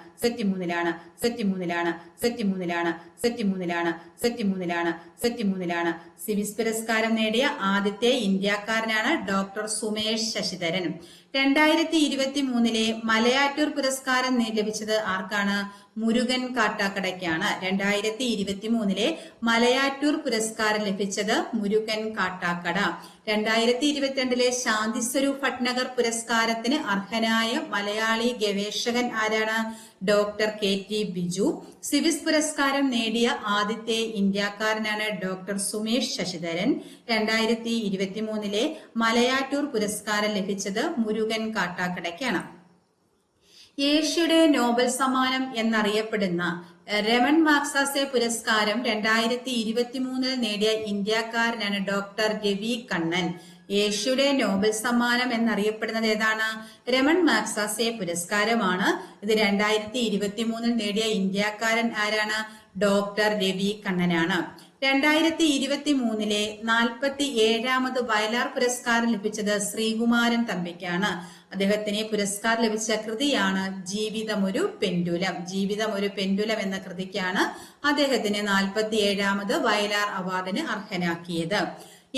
സിവിസ് പുരസ്കാരം നേടിയ ആദ്യത്തെ ഇന്ത്യക്കാരനാണ് ഡോക്ടർ സുമേഷ് ശശിധരൻ. 2023 മലയാറ്റൂർ പുരസ്കാരം ലഭിച്ചത് ആർക്കാണ്? മുരുകൻ കാട്ടാക്കടയ്ക്കാണ്. 2023 മലയാറ്റൂർ പുരസ്കാരം ലഭിച്ചത് മുരുകൻ കാട്ടാക്കട. 2022 ശാന്തി സ്വരൂപ് ഭട്നഗർ പുരസ്കാരത്തിന് അർഹനായ മലയാളി ഗവേഷകൻ ആരാണ്? Doctor KT Biju. സിവിസ് പുരസ്കാരം നേടിയ ആദ്യത്തെ ഇന്ത്യക്കാരനാണ് ഡോക്ടർ സുമേഷ് ശശിധരൻ. 2023 മലയാറ്റൂർ പുരസ്കാരം ലഭിച്ചത് മുരുകൻ കാട്ടാക്കടയ്ക്കാണ്. ഏഷ്യയുടെ നോബൽ സമ്മാനം എന്നറിയപ്പെടുന്ന രമൺ മാഗ്സസെ പുരസ്കാരം 2023 നേടിയ ഇന്ത്യക്കാരനാണ് ഡോക്ടർ രവി കണ്ണൻ. ഏഷ്യയുടെ നോബൽ സമ്മാനം എന്നറിയപ്പെടുന്നത് ഏതാണ്? രമൺ മാഗ്സസെ പുരസ്കാരമാണ്. ഇത് 2023 നേടിയ ഇന്ത്യക്കാരൻ ആരാണ്? ഡോക്ടർ രവി കണ്ണനാണ്. 2023 47ാമത് വയലാർ പുരസ്കാരം ലഭിച്ചത് ശ്രീകുമാരൻ തമ്പിക്കാണ്. അദ്ദേഹത്തിന് പുരസ്കാരം ലഭിച്ച കൃതിയാണ് ജീവിതമൊരു പെൻഡുലം എന്ന കൃതിക്കാണ് അദ്ദേഹത്തിന് 47ാമത് വയലാർ അവാർഡിന് അർഹനാക്കിയത്.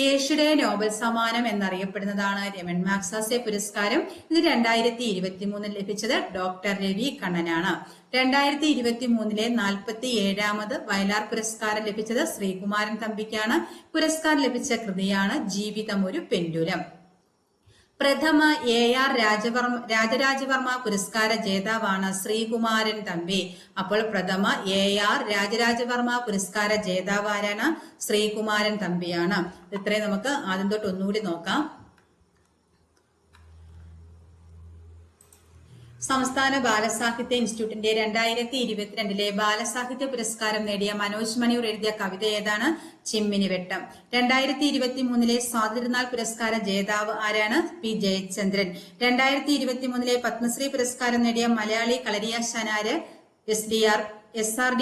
ഏഷ്യയുടെ നോബൽ സമ്മാനം എന്നറിയപ്പെടുന്നതാണ് രമൺ മാഗ്സസെ പുരസ്കാരം. ഇത് 2023 ലഭിച്ചത് ഡോക്ടർ രവി കണ്ണനാണ്. 2023 47ാമത് വയലാർ പുരസ്കാരം ലഭിച്ചത് ശ്രീകുമാരൻ തമ്പിക്കാണ്. പുരസ്കാരം ലഭിച്ച കൃതിയാണ് ജീവിതമൊരു പെൻഡുലം. പ്രഥമ AR രാജരാജവർമ്മ പുരസ്കാര ജേതാവാണ് ശ്രീകുമാരൻ തമ്പി. അപ്പോൾ പ്രഥമ AR രാജരാജവർമ്മ പുരസ്കാര ജേതാവ് ആരാണ്? ശ്രീകുമാരൻ തമ്പിയാണ്. ഇത്രയും നമുക്ക് ആദ്യം തൊട്ട് ഒന്നുകൂടി നോക്കാം. സംസ്ഥാന ബാലസാഹിത്യ ഇൻസ്റ്റിറ്റ്യൂട്ടിന്റെ 2022 ബാലസാഹിത്യ പുരസ്കാരം നേടിയ മനോജ് മണിയൂർ എഴുതിയ കവിത ഏതാണ്? ചിമ്മിനിവെട്ടം. 2023 സ്വാതിരുനാൾ പുരസ്കാര ജേതാവ് ആരാണ്? P ജയചന്ദ്രൻ. 2023 പത്മശ്രീ പുരസ്കാരം നേടിയ മലയാളി കളരിയാശാനാര്? SRD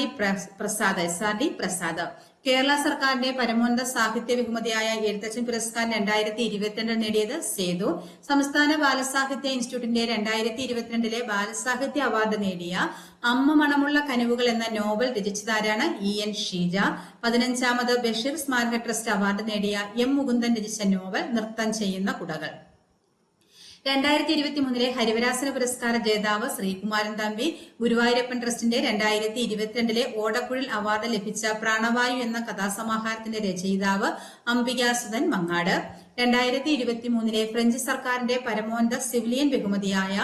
പ്രസാദ്. കേരള സർക്കാരിന്റെ പരമോന്നത സാഹിത്യ ബഹുമതിയായ എഴുത്തച്ഛൻ പുരസ്കാരം 2022 നേടിയത് സേതു. സംസ്ഥാന ബാലസാഹിത്യ ഇൻസ്റ്റിറ്റ്യൂട്ടിന്റെ 2022 ബാലസാഹിത്യ അവാർഡ് നേടിയ അമ്മ മണമുള്ള കനവുകൾ എന്ന നോവൽ രചിച്ചതാരാണ്? EN ഷീജ. 15ാമത് ബഷീർ സ്മാരക ട്രസ്റ്റ് അവാർഡ് നേടിയ M മുകുന്ദൻ രചിച്ച നോവൽ നൃത്തം ചെയ്യുന്ന കുടകൾ. 2023 ഹരിവരാസന പുരസ്കാര ജേതാവ് ശ്രീകുമാരൻ തമ്പി. ഗുരുവായൂരപ്പൻ ട്രസ്റ്റിന്റെ 2022 ഓടക്കുഴൽ അവാർഡ് ലഭിച്ച പ്രാണവായു എന്ന കഥാസമാഹാരത്തിന്റെ രചയിതാവ് അംബികാസുധൻ മങ്ങാട്. 2023 ഫ്രഞ്ച് സർക്കാരിന്റെ പരമോന്നത സിവിലിയൻ ബഹുമതിയായ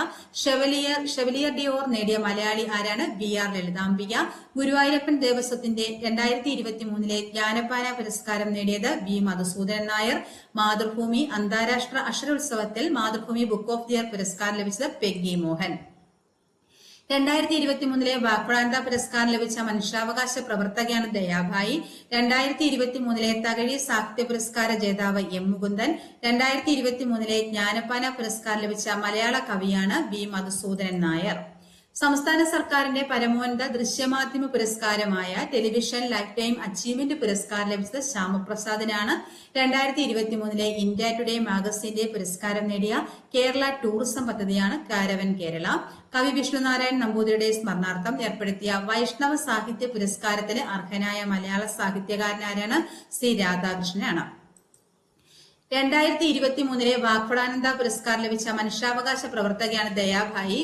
ഷെവലിയർ ഡിയോർ നേടിയ മലയാളി ആരാണ്? BR ലളിതാംബിക. ഗുരുവായൂരപ്പൻ ദേവസ്വത്തിന്റെ 2023 ജ്ഞാനപ്പാന പുരസ്കാരം നേടിയത് B മധുസൂദനൻ നായർ. മാതൃഭൂമി അന്താരാഷ്ട്ര അക്ഷരോത്സവത്തിൽ Mathrubhumi book of the year പുരസ്കാരം ലഭിച്ചത് പെഗ്ഗി മോഹൻ. 2023 വാഗ്ഭടാന്ത പുരസ്കാരം ലഭിച്ച മനുഷ്യാവകാശ പ്രവർത്തകയാണ് ദയാഭായി. 2023 തകഴി സാഹിത്യ പുരസ്കാര ജേതാവ് M മുകുന്ദൻ. 2023 ജ്ഞാനപ്പാന പുരസ്കാരം ലഭിച്ച മലയാള കവിയാണ് B മധുസൂദനൻ നായർ. സംസ്ഥാന സർക്കാരിന്റെ പരമോന്നത ദൃശ്യമാധ്യമ പുരസ്കാരമായ ടെലിവിഷൻ ലൈഫ് ടൈം അച്ചീവ്മെന്റ് പുരസ്കാരം ലഭിച്ചത് ശ്യാമപ്രസാദിനാണ്. 2023 ഇന്ത്യ ടുഡേ മാഗസിന്റെ പുരസ്കാരം നേടിയ കേരള ടൂറിസം പദ്ധതിയാണ് കാരവൻ കേരള. കവി വിഷ്ണുനാരായൺ നമ്പൂതിരിയുടെ സ്മരണാർത്ഥം ഏർപ്പെടുത്തിയ വൈഷ്ണവ സാഹിത്യ പുരസ്കാരത്തിന് അർഹനായ മലയാള സാഹിത്യകാരനാരാണ്? സി രാധാകൃഷ്ണനാണ്. 2023 വാഗ്ഭടാനന്ദ പുരസ്കാരം ലഭിച്ച മനുഷ്യാവകാശ പ്രവർത്തകയാണ് ദയാഭായി.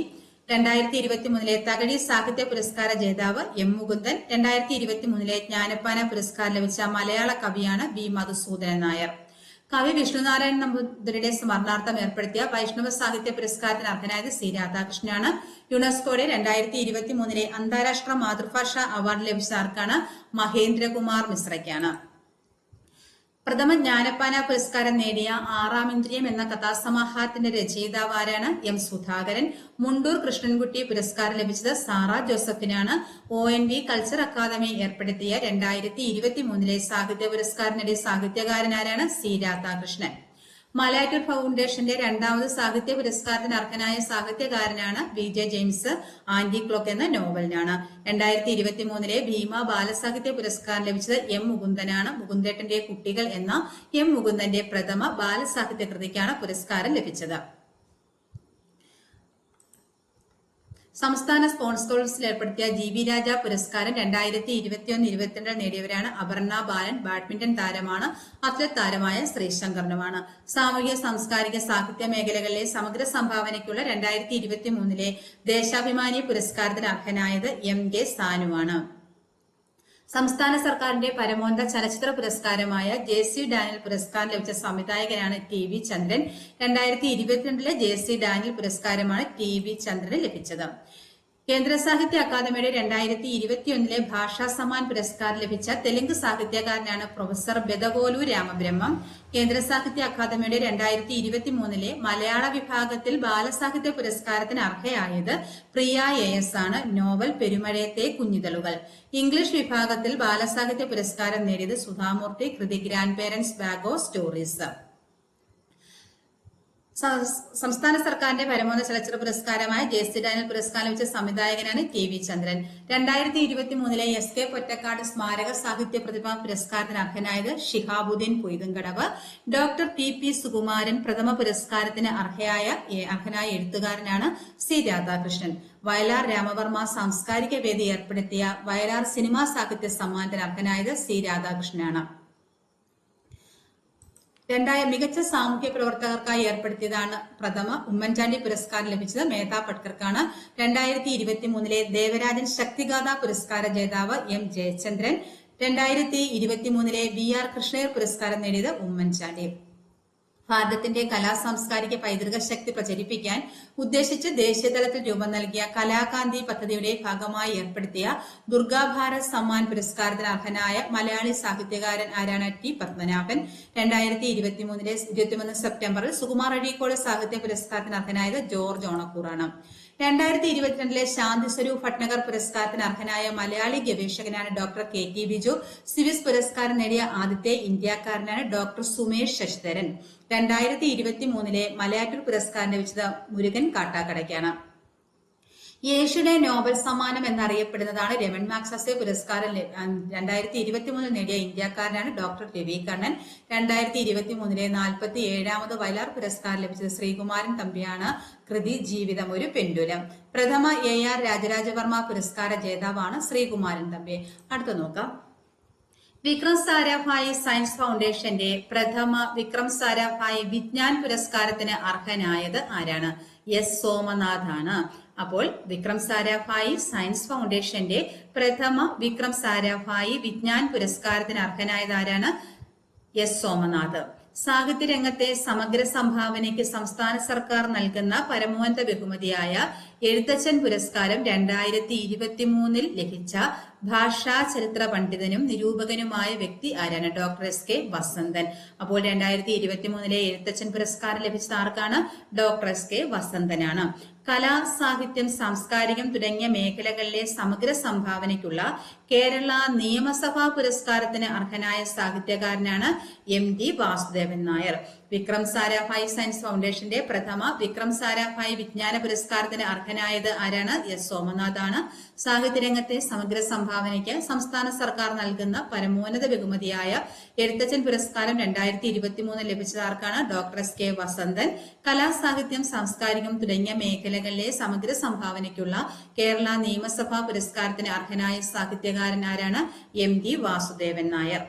2023 തകഴി സാഹിത്യ പുരസ്കാര ജേതാവ് എം മുകുന്ദൻ. 2023 ജ്ഞാനപ്പാന പുരസ്കാരം ലഭിച്ച മലയാള കവിയാണ് വി മധുസൂദനൻ നായർ. കവി വിഷ്ണുനാരായൺ നമ്പൂതിരിയുടെ സ്മരണാർത്ഥം ഏർപ്പെടുത്തിയ വൈഷ്ണവ സാഹിത്യ പുരസ്കാരത്തിന് അർഹനായത് സി രാധാകൃഷ്ണനാണ്. യുനെസ്കോയുടെ 2023 അന്താരാഷ്ട്ര മാതൃഭാഷ അവാർഡ് ലഭിച്ച ആർക്കാണ്? മഹേന്ദ്രകുമാർ മിശ്രയ്ക്കാണ്. പ്രഥമ ജ്ഞാനപ്പാന പുരസ്കാരം നേടിയ ആറാം ഇന്ദ്രിയം എന്ന കഥാസമാഹാരത്തിന്റെ രചയിതാവ് ആരാണ്? എം സുധാകരൻ. മുണ്ടൂർ കൃഷ്ണൻകുട്ടി പുരസ്കാരം ലഭിച്ചത് സാറ ജോസഫിനാണ്. ONV കൾച്ചർ അക്കാദമി ഏർപ്പെടുത്തിയ 2023 സാഹിത്യ പുരസ്കാരം നേടിയ സാഹിത്യകാരനാരാണ്? സി രാധാകൃഷ്ണൻ. മലയാറ്റൂർ ഫൗണ്ടേഷന്റെ 2ാമത് സാഹിത്യ പുരസ്കാരത്തിന് അർഹനായ സാഹിത്യകാരനാണ് VJ ജെയിംസ്. ആന്റി ക്ലോക്ക് എന്ന നോവലിനാണ്. 2023 ഭീമ ബാലസാഹിത്യ പുരസ്കാരം ലഭിച്ചത് എം മുകുന്ദനാണ്. മുകുന്ദേട്ടന്റെ കുട്ടികൾ എന്ന എം മുകുന്ദന്റെ പ്രഥമ ബാലസാഹിത്യ കൃതിക്കാണ് പുരസ്കാരം ലഭിച്ചത്. സംസ്ഥാന സ്പോർട്സ് കൌൺസിൽ ഏർപ്പെടുത്തിയ GB രാജ പുരസ്കാരം 2021-22 നേടിയവരാണ് അപർണ ബാലൻ. ബാഡ്മിന്റൺ താരമാണ്. അത്ലറ്റ് താരമായ ശ്രീശങ്കറിനുമാണ്. സാമൂഹ്യ സാംസ്കാരിക സാഹിത്യ മേഖലകളിലെ സമഗ്ര സംഭാവനയ്ക്കുള്ള 2023 ദേശാഭിമാനി പുരസ്കാരത്തിന് അർഹനായത് MK സാനുവാണ്. സംസ്ഥാന സർക്കാരിന്റെ പരമോന്നത ചലച്ചിത്ര പുരസ്കാരമായ JC ഡാനിയൽ പുരസ്കാരം ലഭിച്ച സംവിധായകനാണ് TV ചന്ദ്രൻ. 2022 JC ഡാനിയൽ പുരസ്കാരമാണ് TV ചന്ദ്രന് ലഭിച്ചത്. കേന്ദ്ര സാഹിത്യ അക്കാദമിയുടെ 2021 ഭാഷാ സമ്മാൻ പുരസ്കാരം ലഭിച്ച തെലുങ്ക് സാഹിത്യകാരനാണ് പ്രൊഫസർ ബെദവോലു രാമബ്രഹ്മം. കേന്ദ്ര സാഹിത്യ അക്കാദമിയുടെ 2023 മലയാള വിഭാഗത്തിൽ ബാലസാഹിത്യ പുരസ്കാരത്തിന് അർഹയായത് പ്രിയ AS ആണ്. നോവൽ പെരുമഴയത്തെ കുഞ്ഞിതളുകൾ. ഇംഗ്ലീഷ് വിഭാഗത്തിൽ ബാലസാഹിത്യ പുരസ്കാരം നേടിയത് സുധാമൂർത്തി. കൃതി grand parents bag of stories. സംസ്ഥാന സർക്കാരിന്റെ പരമോന്നത ചലച്ചിത്ര പുരസ്കാരമായ JC ഡാനിയൽ പുരസ്കാരം ലഭിച്ച സംവിധായകനാണ് TV ചന്ദ്രൻ. 2023 SK പൊറ്റക്കാട് സ്മാരക സാഹിത്യ പ്രതിഭാ പുരസ്കാരത്തിന് അർഹനായത് ഷിഹാബുദ്ദീൻ പൊയ്തുംകടവ്. Doctor TP Sukumaran. പ്രഥമ പുരസ്കാരത്തിന് അർഹനായ എഴുത്തുകാരനാണ് സി രാധാകൃഷ്ണൻ. വയലാർ രാമവർമ്മ സാംസ്കാരിക വേദി ഏർപ്പെടുത്തിയ വയലാർ സിനിമാ സാഹിത്യ സമ്മാനത്തിന് അർഹനായത് സി രാധാകൃഷ്ണനാണ്. മികച്ച സാമൂഹ്യ പ്രവർത്തകർക്കായി ഏർപ്പെടുത്തിയതാണ് പ്രഥമ ഉമ്മൻചാണ്ടി പുരസ്കാരം ലഭിച്ചത് മേധാ പട്കർക്കാണ്. 2023 ദേവരാജൻ ശക്തിഗാഥ പുരസ്കാര ജേതാവ് M ജയചന്ദ്രൻ. 2023 VR കൃഷ്ണയർ പുരസ്കാരം നേടിയത് ഉമ്മൻചാണ്ടി. ഭാരതത്തിന്റെ കലാ സാംസ്കാരിക പൈതൃക ശക്തി പ്രചരിപ്പിക്കാൻ ഉദ്ദേശിച്ച് ദേശീയതലത്തിൽ രൂപം നൽകിയ കലാകാന്തി പദ്ധതിയുടെ ഭാഗമായി ഏർപ്പെടുത്തിയ ദുർഗാഭാരത് സമ്മാൻ പുരസ്കാരത്തിന് അർഹനായ മലയാളി സാഹിത്യകാരൻ ആരാണ്? T പത്മനാഭൻ. 2023 സെപ്റ്റംബറിൽ സുകുമാർ അഴീക്കോട് സാഹിത്യ പുരസ്കാരത്തിന് അർഹനായത് ജോർജ് ഓണക്കൂറാണ്. 2022 ശാന്തി സ്വരൂപ് ഭട്നഗർ പുരസ്കാരത്തിന് അർഹനായ മലയാളി ഗവേഷകനാണ് ഡോക്ടർ KT ബിജു. സിവിസ് പുരസ്കാരം നേടിയ ആദ്യത്തെ ഇന്ത്യക്കാരനാണ് ഡോക്ടർ സുമേഷ് ശശിധരൻ. 2023 മലയാറ്റൂർ പുരസ്കാരം ലഭിച്ചത് മുരുകൻ കാട്ടാക്കടയ്ക്കാണ്. ഏഷ്യയുടെ നോബൽ സമ്മാനം എന്നറിയപ്പെടുന്നതാണ് രമൺ മാഗ്സസെ പുരസ്കാരം. 2023 നേടിയ ഇന്ത്യക്കാരനാണ് ഡോക്ടർ രവി കണ്ണൻ. 2023 47ാമത് വയലാർ പുരസ്കാരം ലഭിച്ചത് ശ്രീകുമാരൻ തമ്പിയാണ്. കൃതി ജീവിതം ഒരു പെൻഡുലം. പ്രഥമ AR രാജരാജവർമ്മ പുരസ്കാര ജേതാവാണ് ശ്രീകുമാരൻ തമ്പി. അടുത്ത നോക്കാം. വിക്രം സാരാഭായി സയൻസ് ഫൗണ്ടേഷന്റെ പ്രഥമ വിക്രം സാരാഭായി വിജ്ഞാൻ പുരസ്കാരത്തിന് അർഹനായത് ആരാണ്? S സോമനാഥ് ആണ്. അപ്പോൾ വിക്രം സാരാഭായി സയൻസ് ഫൗണ്ടേഷന്റെ പ്രഥമ വിക്രം സാരാഭായി വിജ്ഞാൻ പുരസ്കാരത്തിന് അർഹനായത് ആരാണ്? S സോമനാഥ്. സാഹിത്യരംഗത്തെ സമഗ്ര സംഭാവനയ്ക്ക് സംസ്ഥാന സർക്കാർ നൽകുന്ന പരമോന്നത ബഹുമതിയായ എഴുത്തച്ഛൻ പുരസ്കാരം 2023 ലഭിച്ച ഭാഷാ ചരിത്ര പണ്ഡിതനും നിരൂപകനുമായ വ്യക്തി ആരാണ്? Doctor SK Vasanthan. അപ്പോൾ 2023 എഴുത്തച്ഛൻ പുരസ്കാരം ലഭിച്ചത് ആർക്കാണ്? Doctor SK വസന്തനാണ്. കലാ, സാഹിത്യം, സാംസ്കാരികം തുടങ്ങിയ മേഖലകളിലെ സമഗ്ര സംഭാവനയ്ക്കുള്ള കേരള നിയമസഭാ പുരസ്കാരത്തിന് അർഹനായ സാഹിത്യകാരനാണ് MD വാസുദേവൻ നായർ. വിക്രം സാരാഭായ് സയൻസ് ഫൗണ്ടേഷന്റെ പ്രഥമ വിക്രം സാരാഭായ് വിജ്ഞാന പുരസ്കാരത്തിന് അർഹനായത് ആരാണ്? എസ് സോമനാഥ് ആണ്. സാഹിത്യരംഗത്തെ സമഗ്ര സംഭാവനയ്ക്ക് സംസ്ഥാന സർക്കാർ നൽകുന്ന പരമോന്നത ബഹുമതിയായ എഴുത്തച്ഛൻ പുരസ്കാരം 2023 ലഭിച്ചത് ആർക്കാണ്? Doctor S K Vasanthan. കലാ, സാഹിത്യം, സാംസ്കാരികം തുടങ്ങിയ മേഖലകളിലെ സമഗ്ര സംഭാവനയ്ക്കുള്ള കേരള നിയമസഭാ പുരസ്കാരത്തിന് അർഹനായ സാഹിത്യകാരൻ ആരാണ്? M T Vasudevan Nair.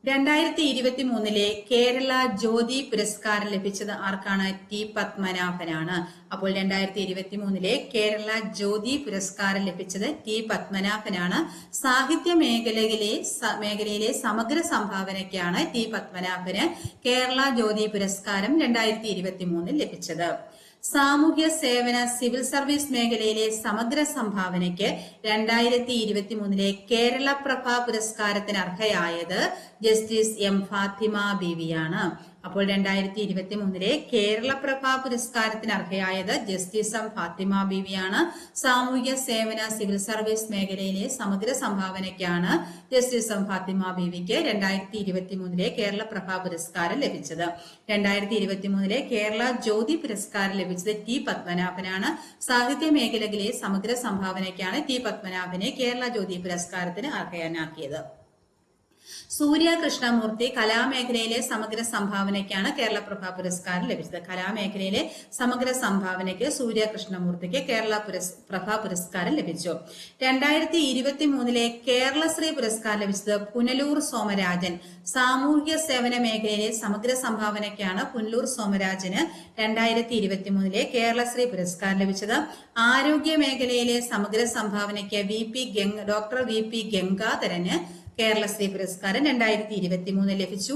2023 കേരള ജ്യോതി പുരസ്കാരം ലഭിച്ചത് ആർക്കാണ്? ടി പത്മനാഭനാണ്. അപ്പോൾ 2023 കേരള ജ്യോതി പുരസ്കാരം ലഭിച്ചത് ടി പത്മനാഭനാണ്. സാഹിത്യ മേഖലയിലെ സമഗ്ര സംഭാവനയ്ക്കാണ് ടി പത്മനാഭന് കേരള ജ്യോതി പുരസ്കാരം 2023 ലഭിച്ചത്. സാമൂഹ്യ സേവന സിവിൽ സർവീസ് മേഖലയിലെ സമഗ്ര സംഭാവനയ്ക്ക് 2023 കേരള പ്രഭ പുരസ്കാരത്തിന് അർഹയായത് ജസ്റ്റിസ് എം ഫാത്തിമ ബീവിയാണ്. അപ്പോൾ 2023 കേരള പ്രഭ പുരസ്കാരത്തിന് അർഹയായത് ജസ്റ്റിസ് എം ഫാത്തിമ ബീവിയാണ്. സാമൂഹ്യ സേവന സിവിൽ സർവീസ് മേഖലയിലെ സമഗ്ര സംഭാവനയ്ക്കാണ് ജസ്റ്റിസ് എം ഫാത്തിമ ബീവിക്ക് 2023 കേരള പ്രഭ പുരസ്കാരം ലഭിച്ചത്. 2023 കേരള ജ്യോതി പുരസ്കാരം ലഭിച്ചത് ടി പത്മനാഭനാണ്. സാഹിത്യ മേഖലയിലെ സമഗ്ര സംഭാവനയ്ക്കാണ് ടി പത്മനാഭനെ കേരള ജ്യോതി പുരസ്കാരത്തിന് അർഹനാക്കിയത്. സൂര്യ കൃഷ്ണമൂർത്തി കലാമേഖലയിലെ സമഗ്ര സംഭാവനയ്ക്കാണ് കേരള പ്രഭ പുരസ്കാരം ലഭിച്ചത്. കലാമേഖലയിലെ സമഗ്ര സംഭാവനയ്ക്ക് സൂര്യ കൃഷ്ണമൂർത്തിക്ക് കേരള പ്രഭ പുരസ്കാരം ലഭിച്ചു. 2023 കേരളശ്രീ പുരസ്കാരം ലഭിച്ചത് പുനലൂർ സോമരാജൻ. സാമൂഹ്യ സേവന മേഖലയിലെ സമഗ്ര സംഭാവനയ്ക്കാണ് പുനലൂർ സോമരാജന് 2023 കേരളശ്രീ പുരസ്കാരം ലഭിച്ചത്. ആരോഗ്യ മേഖലയിലെ സമഗ്ര സംഭാവനയ്ക്ക് doctor V P Gangadharan Kerala Shree പുരസ്കാരം 2023 ലഭിച്ചു.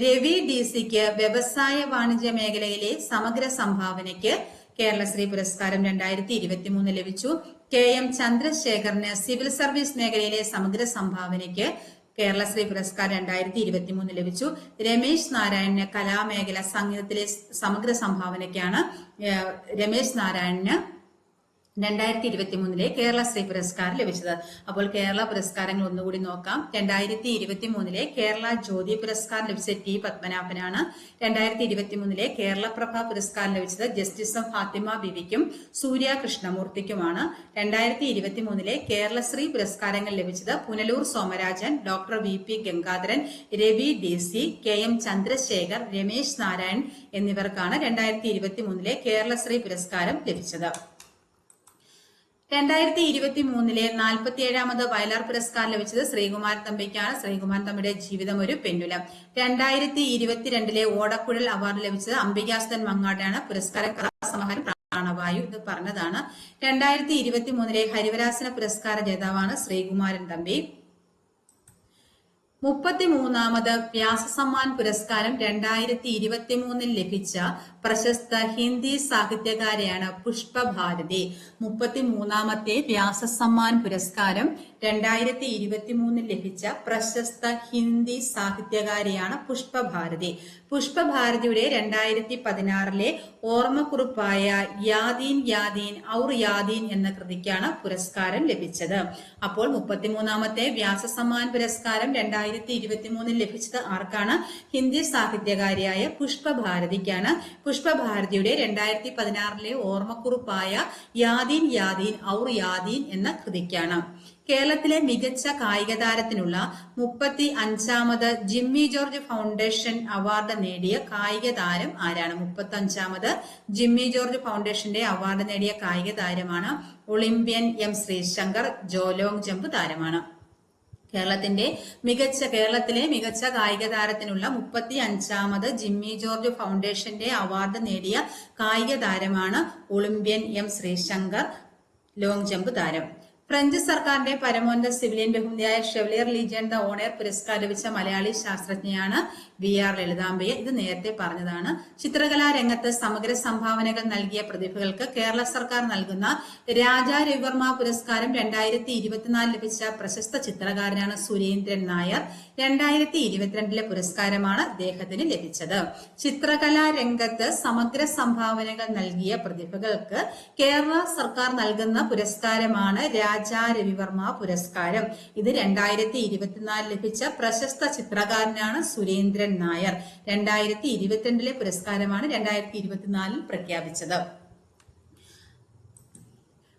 രവി ഡി സിക്ക് വ്യവസായ വാണിജ്യ മേഖലയിലെ സമഗ്ര സംഭാവനയ്ക്ക് കേരളശ്രീ പുരസ്കാരം 2023 ലഭിച്ചു. കെ എം ചന്ദ്രശേഖറിന് സിവിൽ സർവീസ് മേഖലയിലെ സമഗ്ര സംഭാവനയ്ക്ക് കേരളശ്രീ പുരസ്കാരം 2023 ലഭിച്ചു. രമേശ് നാരായണന് കലാമേഖല സംഗീതത്തിലെ സമഗ്ര സംഭാവനയ്ക്കാണ് രമേശ് നാരായണന് 2023 കേരളശ്രീ പുരസ്കാരം ലഭിച്ചത്. അപ്പോൾ കേരള പുരസ്കാരങ്ങൾ ഒന്നുകൂടി നോക്കാം. 2023 കേരള ജ്യോതി പുരസ്കാരം ലഭിച്ചത് ടി പത്മനാഭനാണ്. 2023 കേരള പ്രഭ പുരസ്കാരം ലഭിച്ചത് ജസ്റ്റിസ് എം ഫാത്തിമ ബീവിക്കും സൂര്യ കൃഷ്ണമൂർത്തിക്കുമാണ്. 2023 കേരളശ്രീ പുരസ്കാരങ്ങൾ ലഭിച്ചത് Punalur Somarajan, doctor V P Gangadharan, Ravi D C, K M Chandrasekhar, Ramesh Narayan എന്നിവർക്കാണ് 2023 കേരളശ്രീ പുരസ്കാരം ലഭിച്ചത്. 2023 47ാമത് വയലാർ പുരസ്കാരം ലഭിച്ചത് ശ്രീകുമാരൻ തമ്പിക്കാണ്. ശ്രീകുമാരൻ തമ്പിയുടെ ജീവിതം ഒരു പെൻഡുലം. 2022 ഓടക്കുഴൽ അവാർഡ് ലഭിച്ചത് അംബികാസുധൻ മങ്ങാടാണ്. പുരസ്കാരം കഥാസമാഹാരം പ്രാണവായു, ഇത് പറഞ്ഞതാണ്. 2023 ഹരിവരാസന പുരസ്കാര ജേതാവാണ് ശ്രീകുമാരൻ തമ്പി. 33ാമത് വ്യാസസമ്മാൻ പുരസ്കാരം 2023 ലഭിച്ച പ്രശസ്ത ഹിന്ദി സാഹിത്യകാരിയാണ് പുഷ്പഭാരതി. 33ാമത്തെ വ്യാസസമ്മാൻ പുരസ്കാരം 2023 ലഭിച്ച പ്രശസ്ത ഹിന്ദി സാഹിത്യകാരിയാണ് പുഷ്പഭാരതി. പുഷ്പഭാരതിയുടെ 2016 ഓർമ്മക്കുറിപ്പായ യാദീൻ യാദീൻ ഔർ യാദീൻ എന്ന കൃതിക്കാണ് പുരസ്കാരം ലഭിച്ചത്. അപ്പോൾ 33ാമത്തെ വ്യാസസമ്മാൻ പുരസ്കാരം 2023 ലഭിച്ചത് ആർക്കാണ്? ഹിന്ദി സാഹിത്യകാരിയായ പുഷ്പഭാരതിക്കാണ്. പുഷ്പഭാരതിയുടെ 2016 ഓർമ്മക്കുറിപ്പായ യാദീൻ യാദീൻ ഔർ യാദീൻ എന്ന കൃതിക്കാണ്. കേരളത്തിലെ മികച്ച കായിക താരത്തിനുള്ള 35ാമത് ജിമ്മി ജോർജ് ഫൗണ്ടേഷൻ അവാർഡ് നേടിയ കായിക താരം ആരാണ്? 35ാമത് ജിമ്മി ജോർജ് ഫൗണ്ടേഷന്റെ അവാർഡ് നേടിയ കായിക താരമാണ് Olympian M Sreeshankar. Long jump താരമാണ്. കേരളത്തിലെ മികച്ച കായിക താരത്തിനുള്ള 35ാമത് ജിമ്മി ജോർജ് ഫൗണ്ടേഷന്റെ അവാർഡ് നേടിയ കായിക താരമാണ് Olympian M Sreeshankar, long jump താരം. ഫ്രഞ്ച് സർക്കാരിന്റെ പരമോന്നത സിവിലിയൻ ബഹുമതിയായ ഷെവലിയർ ലീജിയൻ ദ ഓണർ പുരസ്കാരം ലഭിച്ച മലയാളി ശാസ്ത്രജ്ഞയാണ് വി.ആർ. ലളിതാംബിക. ഇത് നേരത്തെ പറഞ്ഞതാണ്. ചിത്രകലാ രംഗത്ത് സമഗ്ര സംഭാവനകൾ നൽകിയ പ്രതിഭകൾക്ക് കേരള സർക്കാർ നൽകുന്ന രാജാ രവിവർമ്മ പുരസ്കാരം 2024 ലഭിച്ച പ്രശസ്ത ചിത്രകാരനാണ് സുരേന്ദ്രൻ നായർ. 2022 പുരസ്കാരമാണ് അദ്ദേഹത്തിന് ലഭിച്ചത്. ചിത്രകലാ രംഗത്ത് സമഗ്ര സംഭാവനകൾ നൽകിയ പ്രതിഭകൾക്ക് കേരള സർക്കാർ നൽകുന്ന പുരസ്കാരമാണ് രാജാ രവിവർമ്മ പുരസ്കാരം. ഇത് 2024 ലഭിച്ച പ്രശസ്ത ചിത്രകാരനാണ് സുരേന്ദ്രൻ നായർ. 2022 പുരസ്കാരമാണ് 2024 പ്രഖ്യാപിച്ചത്.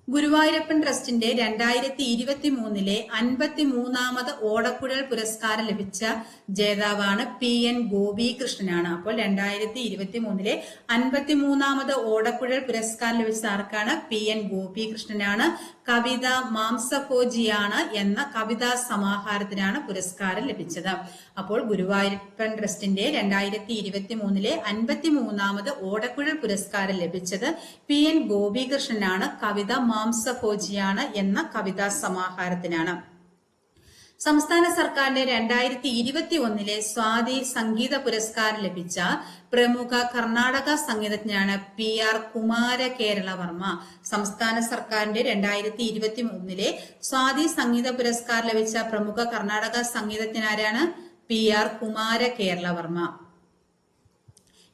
ഗുരുവായൂരപ്പൻ ട്രസ്റ്റിന്റെ 2023 53ാമത് ഓടക്കുഴൽ പുരസ്കാരം ലഭിച്ച ജേതാവാണ് PN ഗോപികൃഷ്ണനാണ്. അപ്പോൾ 2023 53ാമത് ഓടക്കുഴൽ പുരസ്കാരം ലഭിച്ച ആർക്കാണ്? PN ഗോപികൃഷ്ണനാണ്. കവിത മാംസഭോജിയാണ് എന്ന കവിതാ സമാഹാരത്തിനാണ് പുരസ്കാരം ലഭിച്ചത്. അപ്പോൾ ഗുരുവായൂരപ്പൻ ട്രസ്റ്റിന്റെ 2023 53ാമത് ഓടക്കുഴൽ പുരസ്കാരം ലഭിച്ചത് PN ഗോപികൃഷ്ണനാണ്. കവിത മാംസഭോജിയാണ് എന്ന കവിതാ സമാഹാരത്തിനാണ്. സംസ്ഥാന സർക്കാരിന്റെ 2021 സ്വാതി സംഗീത പുരസ്കാരം ലഭിച്ച പ്രമുഖ കർണാടക സംഗീതജ്ഞനാണ് PR കുമാരകേരളവർമ്മ. സംസ്ഥാന സർക്കാരിന്റെ 2021 സ്വാതി സംഗീത പുരസ്കാരം ലഭിച്ച പ്രമുഖ കർണാടക സംഗീതജ്ഞനാരാണ്? PR കുമാരകേരളവർമ്മ.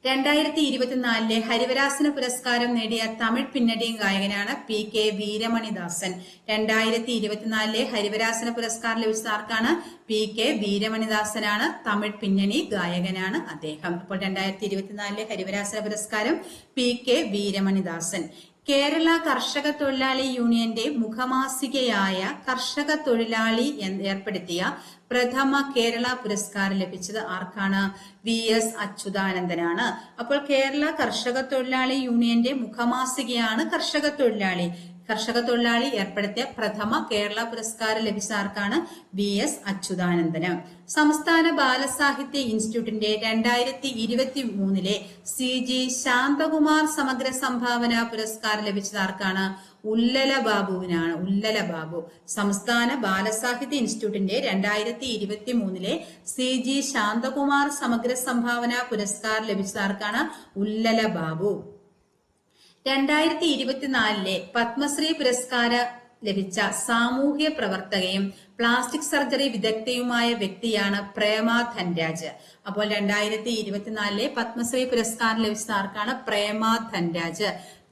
2024 ഹരിവരാസന പുരസ്കാരം നേടിയ തമിഴ് പിന്നണി ഗായകനാണ് PK വീരമണിദാസൻ. 2024 ഹരിവരാസന പുരസ്കാരം ലഭിച്ച ആർക്കാണ്? PK വീരമണിദാസനാണ്. തമിഴ് പിന്നണി ഗായകനാണ് അദ്ദേഹം. അപ്പോൾ 2024 ഹരിവരാസന പുരസ്കാരം PK വീരമണിദാസൻ. കേരള കർഷക തൊഴിലാളി യൂണിയന്റെ മുഖമാസികയായ കർഷക തൊഴിലാളി ഏർപ്പെടുത്തിയ പ്രഥമ കേരള പുരസ്കാരം ലഭിച്ചത് ആർക്കാണ്? VS അച്യുതാനന്ദനാണ്. അപ്പോൾ കേരള കർഷക തൊഴിലാളി യൂണിയന്റെ മുഖമാസികയാണ് കർഷക തൊഴിലാളി ഏർപ്പെടുത്തിയ പ്രഥമ കേരള പുരസ്കാരം ലഭിച്ച ആർക്കാണ്? VS അച്യുതാനന്ദന്. സംസ്ഥാന ബാലസാഹിത്യ ഇൻസ്റ്റിറ്റ്യൂട്ടിന്റെ 2023 CG ശാന്തകുമാർ സമഗ്ര സംഭാവന പുരസ്കാരം ലഭിച്ചത് ആർക്കാണ്? ഉല്ലല ബാബു. സംസ്ഥാന ബാലസാഹിത്യ ഇൻസ്റ്റിറ്റ്യൂട്ടിന്റെ 2023 CG ശാന്തകുമാർ സമഗ്ര സംഭാവന പുരസ്കാരം ലഭിച്ചത് ആർക്കാണ്? ഉല്ലല ബാബു. 2024 പത്മശ്രീ പുരസ്കാരം ലഭിച്ച സാമൂഹ്യ പ്രവർത്തകയും പ്ലാസ്റ്റിക് സർജറി വിദഗ്ധയുമായ വ്യക്തിയാണ് പ്രേമ ധൻരാജ്. അപ്പോൾ 2024 പത്മശ്രീ പുരസ്കാരം ലഭിച്ച ആർക്കാണ്? പ്രേമ ധൻരാജ്.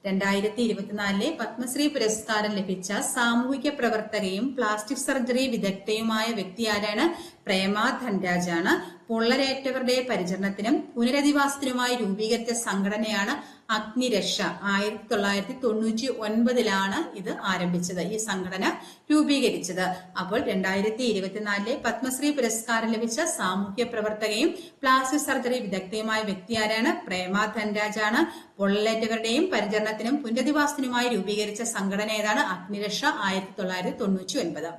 2024 പത്മശ്രീ പുരസ്കാരം ലഭിച്ച സാമൂഹിക പ്രവർത്തകയും പ്ലാസ്റ്റിക് സർജറി വിദഗ്ധയുമായ വ്യക്തി ആരാണ്? പ്രേമ ധൻരാജാണ്. പൊള്ളലേറ്റവരുടെ പരിചരണത്തിനും പുനരധിവാസത്തിനുമായി രൂപീകരിച്ച സംഘടനയാണ് അഗ്നിരക്ഷ. 1999 ഇത് ആരംഭിച്ചത്, ഈ സംഘടന രൂപീകരിച്ചത്. അപ്പോൾ 2024 പത്മശ്രീ പുരസ്കാരം ലഭിച്ച സാമൂഹ്യ പ്രവർത്തകയും പ്ലാസ്റ്റിക് സർജറി വിദഗ്ധയുമായ വ്യക്തി ആരാണ്? പ്രേമ ധൻരാജാണ്. പൊള്ളലേറ്റവരുടെയും പരിചരണത്തിനും പുനരധിവാസത്തിനുമായി രൂപീകരിച്ച സംഘടന ഏതാണ്? അഗ്നിരക്ഷ. 1999.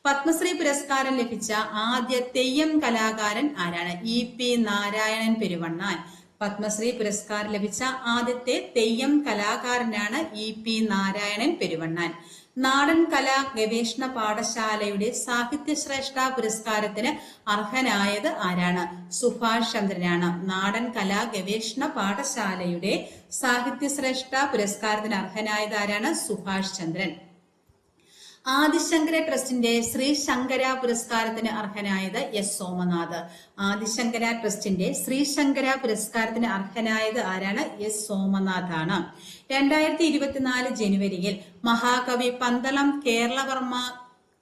പത്മശ്രീ പുരസ്കാരം ലഭിച്ച ആദ്യ തെയ്യം കലാകാരൻ ആരാണ്? EP നാരായണൻ പെരുവണ്ണാൻ. പത്മശ്രീ പുരസ്കാരം ലഭിച്ച ആദ്യത്തെ തെയ്യം കലാകാരനാണ് EP നാരായണൻ പെരുവണ്ണാൻ. നാടൻ കലാ ഗവേഷണ പാഠശാലയുടെ സാഹിത്യശ്രേഷ്ഠ പുരസ്കാരത്തിന് അർഹനായത് ആരാണ്? സുഭാഷ് ചന്ദ്രനാണ്. നാടൻ കലാ ഗവേഷണ പാഠശാലയുടെ സാഹിത്യശ്രേഷ്ഠ പുരസ്കാരത്തിന് അർഹനായത് ആരാണ്? സുഭാഷ് ചന്ദ്രൻ. ആദിശങ്കര ട്രസ്റ്റിന്റെ ശ്രീ ശങ്കര പുരസ്കാരത്തിന് അർഹനായത് S സോമനാഥ്. ആദിശങ്കര ട്രസ്റ്റിന്റെ ശ്രീ ശങ്കര പുരസ്കാരത്തിന് അർഹനായത് ആരാണ്? S സോമനാഥ് ആണ്. 2024 ജനുവരിയിൽ മഹാകവി പന്തളം കേരളവർമ്മ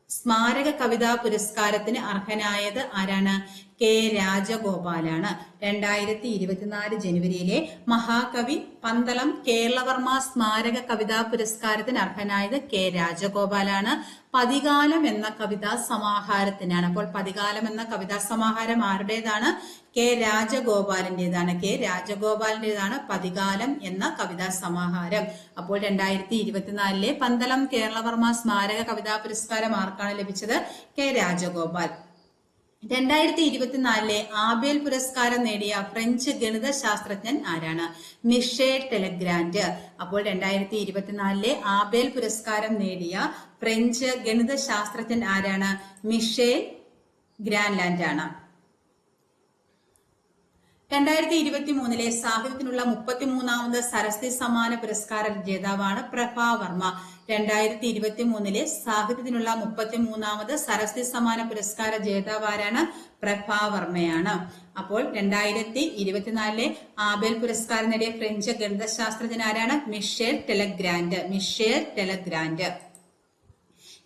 സ്മാരക കവിതാ പുരസ്കാരത്തിന് അർഹനായത് ആരാണ്? K രാജഗോപാലാണ്. 2024 ജനുവരിയിലെ മഹാകവി പന്തളം കേരളവർമ്മ സ്മാരക കവിതാ പുരസ്കാരത്തിന് അർഹനായത് K രാജഗോപാലാണ്. പതികാലം എന്ന കവിതാ സമാഹാരത്തിനാണ്. അപ്പോൾ പതികാലം എന്ന കവിതാ സമാഹാരം ആരുടേതാണ്? K രാജഗോപാലിന്റേതാണ്. K രാജഗോപാലിന്റേതാണ് പതികാലം എന്ന കവിതാ സമാഹാരം. അപ്പോൾ 2024 പന്തളം കേരളവർമ്മ സ്മാരക കവിതാ പുരസ്കാരം ആർക്കാണ് ലഭിച്ചത്? K രാജഗോപാൽ. 2024 ആബേൽ പുരസ്കാരം നേടിയ ഫ്രഞ്ച് ഗണിത ശാസ്ത്രജ്ഞൻ ആരാണ്? മിഷേൽ ടെലഗ്രാൻഡ്. അപ്പോൾ 2024 ആബേൽ പുരസ്കാരം നേടിയ ഫ്രഞ്ച് ഗണിത ശാസ്ത്രജ്ഞൻ ആരാണ്? മിഷേൽ ഗ്രാൻലാൻഡ് ആണ്. 2023 സാഹിത്യത്തിനുള്ള 33ാമത് സരസ്വതി സമ്മാന പുരസ്കാര ജേതാവാണ് പ്രഭാ വർമ്മ. 2023 സാഹിത്യത്തിനുള്ള 33ാമത് സരസ്വതി സമ്മാന പുരസ്കാര ജേതാവ് ആരാണ്? പ്രഭാ വർമ്മയാണ്. അപ്പോൾ 2024 ആബേൽ പുരസ്കാരം നേടിയ ഫ്രഞ്ച് ഗണിതശാസ്ത്രജ്ഞൻ ആരാണ്? മിഷേൽ ടെലഗ്രാൻഡ്.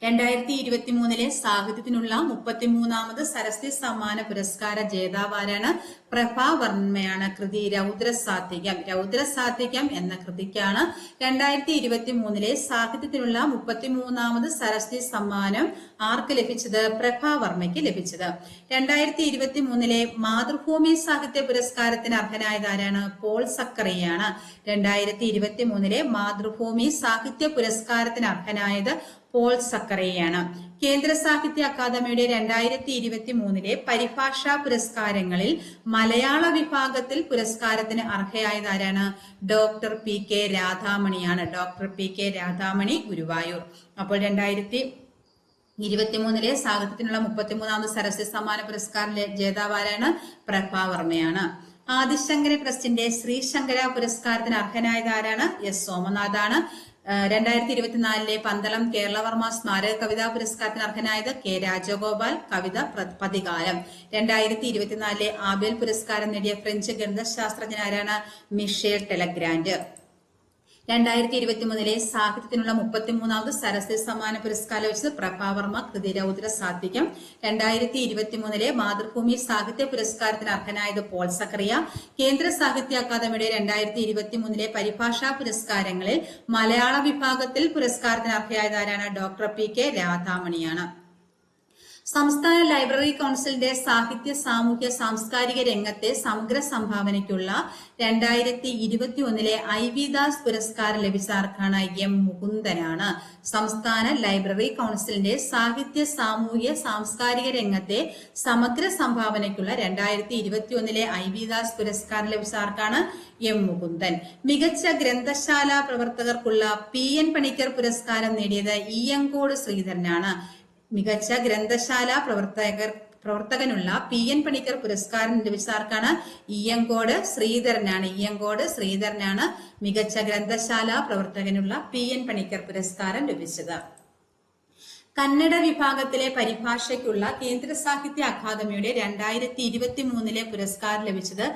2023 സാഹിത്യത്തിനുള്ള 33ാമത് സരസ്വതി സമ്മാന പുരസ്കാര ജേതാവ് ആരാണ്? പ്രഭാവർമ്മയാണ്. കൃതി രൗദ്രസാത്വികം. രൗദ്രസാത്വികം എന്ന കൃതിക്കാണ് 2023 സാഹിത്യത്തിനുള്ള 33ാമത് സരസ്വതി സമ്മാനം ആർക്ക് ലഭിച്ചത്? പ്രഭാവർമ്മയ്ക്ക് ലഭിച്ചത്. 2023 മാതൃഭൂമി സാഹിത്യ പുരസ്കാരത്തിന് അർഹനായത് ആരാണ്? പോൾ സക്കറിയാണ്. 2023 മാതൃഭൂമി സാഹിത്യ പുരസ്കാരത്തിന് അർഹനായത് പോൾ സക്കറിയാണ്. കേന്ദ്ര സാഹിത്യ അക്കാദമിയുടെ 2023 പരിഭാഷാ പുരസ്കാരങ്ങളിൽ മലയാള വിഭാഗത്തിൽ പുരസ്കാരത്തിന് അർഹയായത് ആരാണ്? ഡോക്ടർ പി കെ രാധാമണിയാണ്. Doctor P K Radhamani, Guruvayur. അപ്പോൾ 2023 സാഹിത്യത്തിനുള്ള 33ാമത് സരസ്വതി സമ്മാന പുരസ്കാര ജേതാവ് ആരാണ്? പ്രഭാവർമ്മയാണ്. ആദിശങ്കര ട്രസ്റ്റിന്റെ ശ്രീശങ്കര പുരസ്കാരത്തിന് അർഹനായത് ആരാണ്? എസ് സോമനാഥാണ്. 2024 പന്തളം കേരളവർമ്മ സ്മാരക കവിതാ പുരസ്കാരത്തിന് അർഹനായത് കെ രാജഗോപാൽ. കവിത പതികാലം. 2024 ആബേൽ പുരസ്കാരം നേടിയ ഫ്രഞ്ച് ഗണിതശാസ്ത്രജ്ഞനാരാണ്? മിഷേൽ ടെലഗ്രാൻഡ്. 2023 സാഹിത്യത്തിനുള്ള 33ാമത് സരസ്വതി സമ്മാന പുരസ്കാരം ലഭിച്ചത് പ്രഭാവർമ്മ. കൃതി രൗദ്രസാത്വികം. 2023 മാതൃഭൂമി സാഹിത്യ പുരസ്കാരത്തിന് അർഹനായത് പോൾ സക്കറിയ. കേന്ദ്ര സാഹിത്യ അക്കാദമിയുടെ 2023 പരിഭാഷാ പുരസ്കാരങ്ങളിൽ മലയാള വിഭാഗത്തിൽ പുരസ്കാരത്തിന് അർഹയായത് ആരാണ്? ഡോക്ടർ പി കെ രാധാമണിയാണ്. സംസ്ഥാന ലൈബ്രറി കൗൺസിലിന്റെ സാഹിത്യ സാമൂഹ്യ സാംസ്കാരിക രംഗത്തെ സമഗ്ര സംഭാവനയ്ക്കുള്ള 2021 ഐ.വി. ദാസ് പുരസ്കാരം ലഭിച്ച ആർക്കാണ്? എം മുകുന്ദനാണ്. സംസ്ഥാന ലൈബ്രറി കൗൺസിലിന്റെ സാഹിത്യ സാമൂഹ്യ സാംസ്കാരിക രംഗത്തെ സമഗ്ര സംഭാവനയ്ക്കുള്ള 2021 ഐ.വി. ദാസ് പുരസ്കാരം ലഭിച്ച ആർക്കാണ്? എം മുകുന്ദൻ. മികച്ച ഗ്രന്ഥശാല പ്രവർത്തകർക്കുള്ള പി.എൻ. പണിക്കർ പുരസ്കാരം നേടിയത് ഇയ്യങ്കോട് ശ്രീധരനാണ്. മികച്ച ഗ്രന്ഥശാല പ്രവർത്തകനുള്ള പി.എൻ. പണിക്കർ പുരസ്കാരം ലഭിച്ച ആർക്കാണ്? ഇയ്യങ്കോട് ശ്രീധരനാണ്. ഇയ്യങ്കോട് ശ്രീധരനാണ് മികച്ച ഗ്രന്ഥശാല പ്രവർത്തകനുള്ള പി.എൻ. പണിക്കർ പുരസ്കാരം ലഭിച്ചത്. കന്നഡ വിഭാഗത്തിലെ പരിഭാഷയ്ക്കുള്ള കേന്ദ്ര സാഹിത്യ അക്കാദമിയുടെ 2023 പുരസ്കാരം ലഭിച്ചത്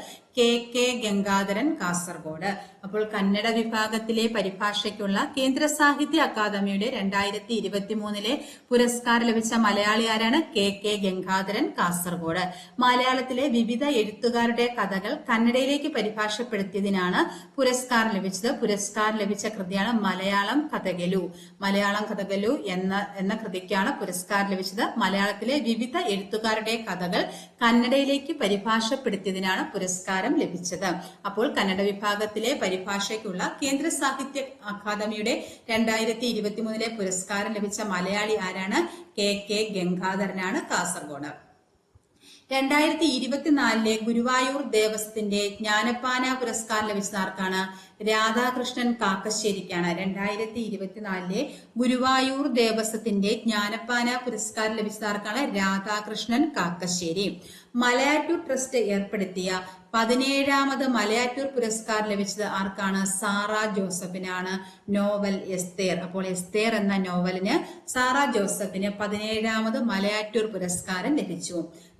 കെ ഗംഗാധരൻ, കാസർഗോഡ്. അപ്പോൾ കന്നഡ വിഭാഗത്തിലെ പരിഭാഷയ്ക്കുള്ള കേന്ദ്ര സാഹിത്യ അക്കാദമിയുടെ 2023 പുരസ്കാരം ലഭിച്ച മലയാളി ആരാണ്? കെ ഗംഗാധരൻ, കാസർഗോഡ്. മലയാളത്തിലെ വിവിധ എഴുത്തുകാരുടെ കഥകൾ കന്നഡയിലേക്ക് പരിഭാഷപ്പെടുത്തിയതിനാണ് പുരസ്കാരം ലഭിച്ചത്. പുരസ്കാരം ലഭിച്ച കൃതിയാണ് മലയാളം കഥകളു. മലയാളം കഥകളു എന്ന കൃതിക്കാണ് പുരസ്കാരം ലഭിച്ചത്. മലയാളത്തിലെ വിവിധ എഴുത്തുകാരുടെ കഥകൾ കന്നഡയിലേക്ക് പരിഭാഷപ്പെടുത്തിയതിനാണ് പുരസ്കാരം ലഭിച്ചത്. അപ്പോൾ കന്നഡ വിഭാഗത്തിലെ പരിഭാഷയ്ക്കുള്ള കേന്ദ്ര സാഹിത്യ അക്കാദമിയുടെ 2023 പുരസ്കാരം ലഭിച്ച മലയാളി ആരാണ്? കെ ഗംഗാധരനാണ്, കാസർഗോഡ്. 2024 ഗുരുവായൂർ ദേവസ്വത്തിന്റെ ജ്ഞാനപ്പാന പുരസ്കാരം ലഭിച്ച ആർക്കാണ്? രാധാകൃഷ്ണൻ കാക്കശ്ശേരിക്കാണ്. 2024 ഗുരുവായൂർ ദേവസ്വത്തിന്റെ ജ്ഞാനപ്പാന പുരസ്കാരം ലഭിച്ച ആർക്കാണ്? രാധാകൃഷ്ണൻ കാക്കശ്ശേരി. മലയാറ്റൂർ ട്രസ്റ്റ് ഏർപ്പെടുത്തിയ 17ാമത് മലയാറ്റൂർ പുരസ്കാരം ലഭിച്ചത് ആർക്കാണ്? സാറ ജോസഫിനാണ്. നോവൽ എസ്തേർ. അപ്പോൾ എസ്തേർ എന്ന നോവലിന് സാറ ജോസഫിന് 17ാമത് മലയാറ്റൂർ പുരസ്കാരം ലഭിച്ചു.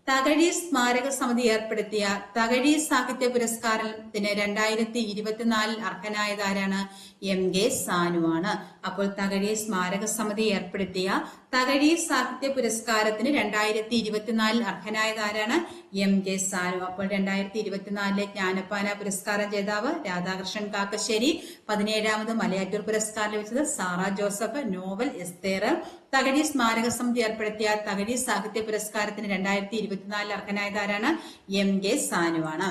തകഴി സ്മാരക സമിതി ഏർപ്പെടുത്തിയ തകഴി സാഹിത്യ പുരസ്കാരത്തിന് 2024 അർഹനായത് ആരാണ്? എം കെ സാനുവാണ്. അപ്പോൾ തകഴി സ്മാരക സമിതി ഏർപ്പെടുത്തിയ തകഴി സാഹിത്യ പുരസ്കാരത്തിന് 2024 അർഹനായത് ആരാണ്? M K Sanu. അപ്പോൾ 2024 ജ്ഞാനപ്പാന പുരസ്കാര ജേതാവ് രാധാകൃഷ്ണൻ കാക്കശ്ശേരി. 17ാമത് മലയാറ്റൂർ പുരസ്കാരം ലഭിച്ചത് സാറ ജോസഫ്. Novel Esther. തകഴി സ്മാരക സമിതി ഏർപ്പെടുത്തിയ തകഴി സാഹിത്യ പുരസ്കാരത്തിന് 2024 അർഹനായത് ആരാണ്? M K സാനുവാണ്.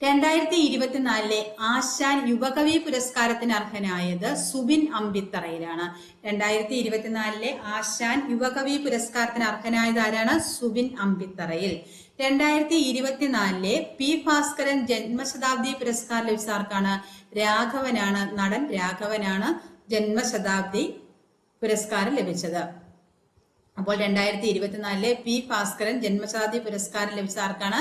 2024 ആശാൻ യുവകവി പുരസ്കാരത്തിന് അർഹനായത് സുബിൻ അമ്പിത്തറയിലാണ്. 2024 ആശാൻ യുവകവി പുരസ്കാരത്തിന് അർഹനായത് ആരാണ്? സുബിൻ അമ്പിത്തറയിൽ. 2024 പി ഭാസ്കരൻ ജന്മശതാബ്ദി പുരസ്കാരം ലഭിച്ച ആർക്കാണ്? രാഘവനാണ്. നടൻ രാഘവനാണ് ജന്മശതാബ്ദി പുരസ്കാരം ലഭിച്ചത്. അപ്പോൾ 2024 പി ഭാസ്കരൻ ജന്മശതാബ്ദി പുരസ്കാരം ലഭിച്ച ആർക്കാണ്?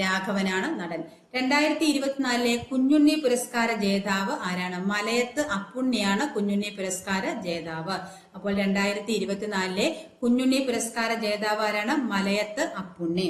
രാഘവനാണ്, നടൻ. 2024 കുഞ്ഞുണ്ണി പുരസ്കാര ജേതാവ് ആരാണ്? മലയത്ത് അപ്പുണ്ണിയാണ് കുഞ്ഞുണ്ണി പുരസ്കാര ജേതാവ്. അപ്പോൾ 2024 കുഞ്ഞുണ്ണി പുരസ്കാര ജേതാവ് ആരാണ്? മലയത്ത് അപ്പുണ്ണി.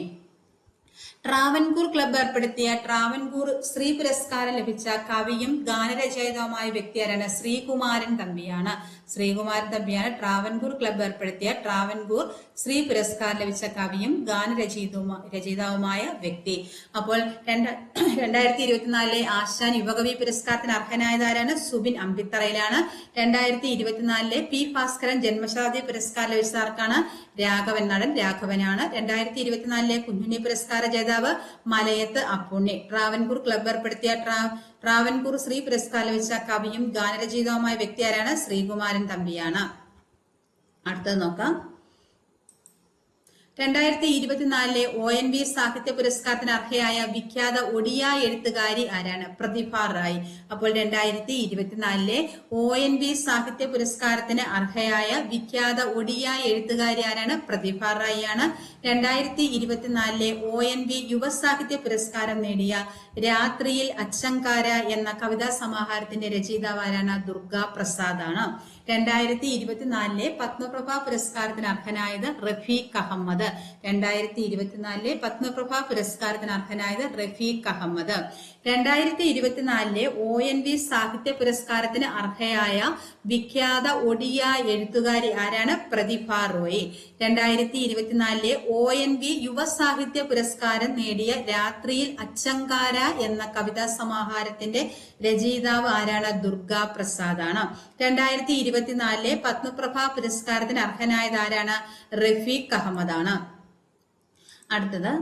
ട്രാവൻകൂർ ക്ലബ്ബ് ഏർപ്പെടുത്തിയ ട്രാവൻകൂർ ശ്രീ പുരസ്കാരം ലഭിച്ച കവിയും ഗാനരചയിതാവുമായ വ്യക്തി ആരാണ്? ശ്രീകുമാരൻ തമ്പിയാണ്. ശ്രീകുമാരൻ തമ്പിയാണ് ട്രാവൻകൂർ ക്ലബ്ബ് ഏർപ്പെടുത്തിയ ട്രാവൻകൂർ ശ്രീ പുരസ്കാരം ലഭിച്ച കവിയും ഗാനരചയിതാവുമായ വ്യക്തി. അപ്പോൾ 2024 ആശാൻ യുവകവി പുരസ്കാരത്തിന് അർഹനായത് ആരാണ്? സുബിൻ അമ്പിത്തറയിലാണ്. 2024 പി ഭാസ്കരൻ ജന്മശതാബ്ദി പുരസ്കാരം ലഭിച്ച ആർക്കാണ്? രാഘവൻ, നടൻ രാഘവനാണ്. 2024 കുഞ്ഞുണ്ണി പുരസ്കാര ജേതാവ് മലയത്ത് അപ്പുണ്ണി. ട്രാവൻകൂർ ക്ലബ്ബ് ഏർപ്പെടുത്തിയ ട്രാവൻകൂർ ശ്രീ പുരസ്കാരം ലഭിച്ച കവിയും ഗാനരചയിതാവുമായ വ്യക്തി ആരാണ്? ശ്രീകുമാരൻ തമ്പിയാണ്. അടുത്തത് നോക്കാം. 2024 ONV സാഹിത്യ പുരസ്കാരത്തിന് അർഹയായ വിഖ്യാത ഒഡിയ എഴുത്തുകാരി ആരാണ്? പ്രതിഭ റായ്. അപ്പോൾ 2024 ONV സാഹിത്യ പുരസ്കാരത്തിന് അർഹയായ വിഖ്യാത ഒഡിയ എഴുത്തുകാരി ആരാണ്? പ്രതിഭ റായ് ആണ്. 2024 ONV യുവസാഹിത്യ പുരസ്കാരം നേടിയ രാത്രിയിൽ അച്ചങ്കാര എന്ന കവിതാ സമാഹാരത്തിന്റെ രചയിതാവ് ആരാണ്? ദുർഗാ പ്രസാദ് ആണ്. 2024 പത്മപ്രഭ പുരസ്കാരത്തിന് അർഹനായത് റഫീഖ് അഹമ്മദ്. 2024 പത്മപ്രഭ പുരസ്കാരത്തിന് അർഹനായത് റഫീഖ് അഹമ്മദ്. 2024 ONV സാഹിത്യ പുരസ്കാരത്തിന് അർഹയായ വിഖ്യാത ഒഡിയ എഴുത്തുകാരി ആരാണ്? പ്രതിഭ റോയ്. 2024 ONV യുവസാഹിത്യ പുരസ്കാരം നേടിയ രാത്രിയിൽ അച്ചങ്കാര എന്ന കവിതാ സമാഹാരത്തിന്റെ രചയിതാവ് ആരാണ്? ദുർഗാ പ്രസാദ് ആണ്. 2024 പത്മപ്രഭ പുരസ്കാരത്തിന് അർഹനായത് ആരാണ്? റഫീഖ് അഹമ്മദ് ആണ്. അടുത്തത്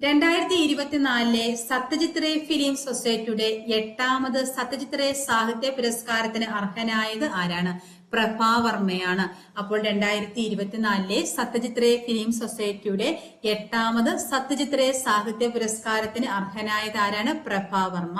2024 സത്യജിത് റേ ഫിലിം സൊസൈറ്റിയുടെ 8ാമത് സത്യജിത് റേ സാഹിത്യ പുരസ്കാരത്തിന് അർഹനായത് ആരാണ്? പ്രഭാവർമ്മയാണ്. അപ്പോൾ 2024 സത്യജിത് റേ ഫിലിം സൊസൈറ്റിയുടെ 8ാമത് സത്യജിത് റേ സാഹിത്യ പുരസ്കാരത്തിന് അർഹനായത് ആരാണ്? പ്രഭാവർമ്മ.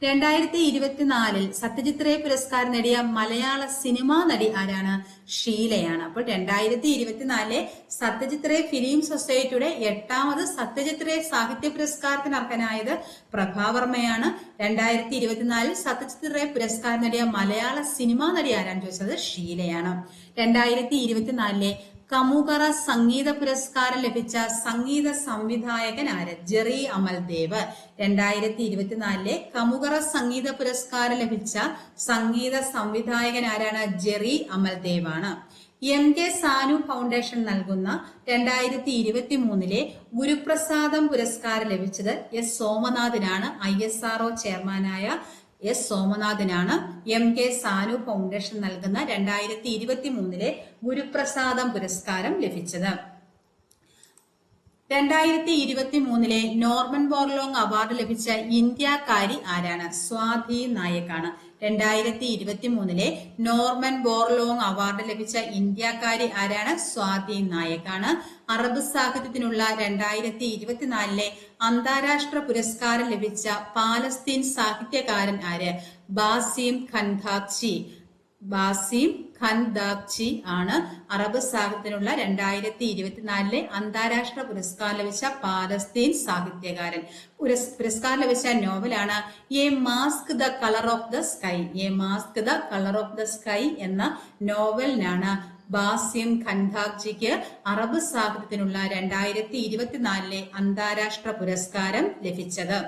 2024 സത്യജിത് റേ പുരസ്കാരം നേടിയ മലയാള സിനിമാ നടി ആരാണ്? ഷീലയാണ്. അപ്പോൾ 2024 സത്യജിത് റേ ഫിലിം സൊസൈറ്റിയുടെ 8ാമത് സത്യജിത് റേ സാഹിത്യ പുരസ്കാരത്തിന് അർഹനായത് പ്രഭാവർമ്മയാണ്. 2024 സത്യജിത് റേ പുരസ്കാരം നേടിയ മലയാള സിനിമാ നടി ആരാണ് ചോദിച്ചത്? ഷീലയാണ്. 2024 കമുകറ സംഗീത പുരസ്കാരം ലഭിച്ച സംഗീത സംവിധായകൻ ആര്? ജെറി അമൽദേവ്. 2024 കമുകറ സംഗീത പുരസ്കാരം ലഭിച്ച സംഗീത സംവിധായകൻ ആരാണ്? ജെറി അമൽദേവ് ആണ്. MK സാനു ഫൗണ്ടേഷൻ നൽകുന്ന 2023 ഗുരുപ്രസാദം പുരസ്കാരം ലഭിച്ചത് S സോമനാഥിനാണ്. ISRO ചെയർമാനായ S സോമനാഥിനാണ് MK സാനു ഫൗണ്ടേഷൻ നൽകുന്ന 2023 ഗുരുപ്രസാദം പുരസ്കാരം ലഭിച്ചത്. 2023 നോർമൻ ബോർലോങ് അവാർഡ് ലഭിച്ച ഇന്ത്യക്കാരി ആരാണ്? സ്വാതി നായക് ആണ്. 2023 നോർമൻ ബോർലോങ് അവാർഡ് ലഭിച്ച ഇന്ത്യക്കാരി ആരാണ്? സ്വാതി നായക് ആണ്. അറബ് സാഹിത്യത്തിനുള്ള 2024 അന്താരാഷ്ട്ര പുരസ്കാരം ലഭിച്ച പാലസ്തീൻ സാഹിത്യകാരൻ ആര്? ബാസിം ഖൻദാഖ്ചി ആണ്. അറബ് സാഹിത്യത്തിനുള്ള 2024 അന്താരാഷ്ട്ര പുരസ്കാരം ലഭിച്ച പാലസ്തീൻ സാഹിത്യകാരൻ. പുരസ്കാരം ലഭിച്ച നോവലാണ് A mask the colour of the sky. A mask the colour of the sky എന്ന നോവലിനാണ് ബാസിം ഖൻദാഖ്ചിക്ക് അറബ് സാഹിത്യത്തിനുള്ള 2024 അന്താരാഷ്ട്ര പുരസ്കാരം ലഭിച്ചത്.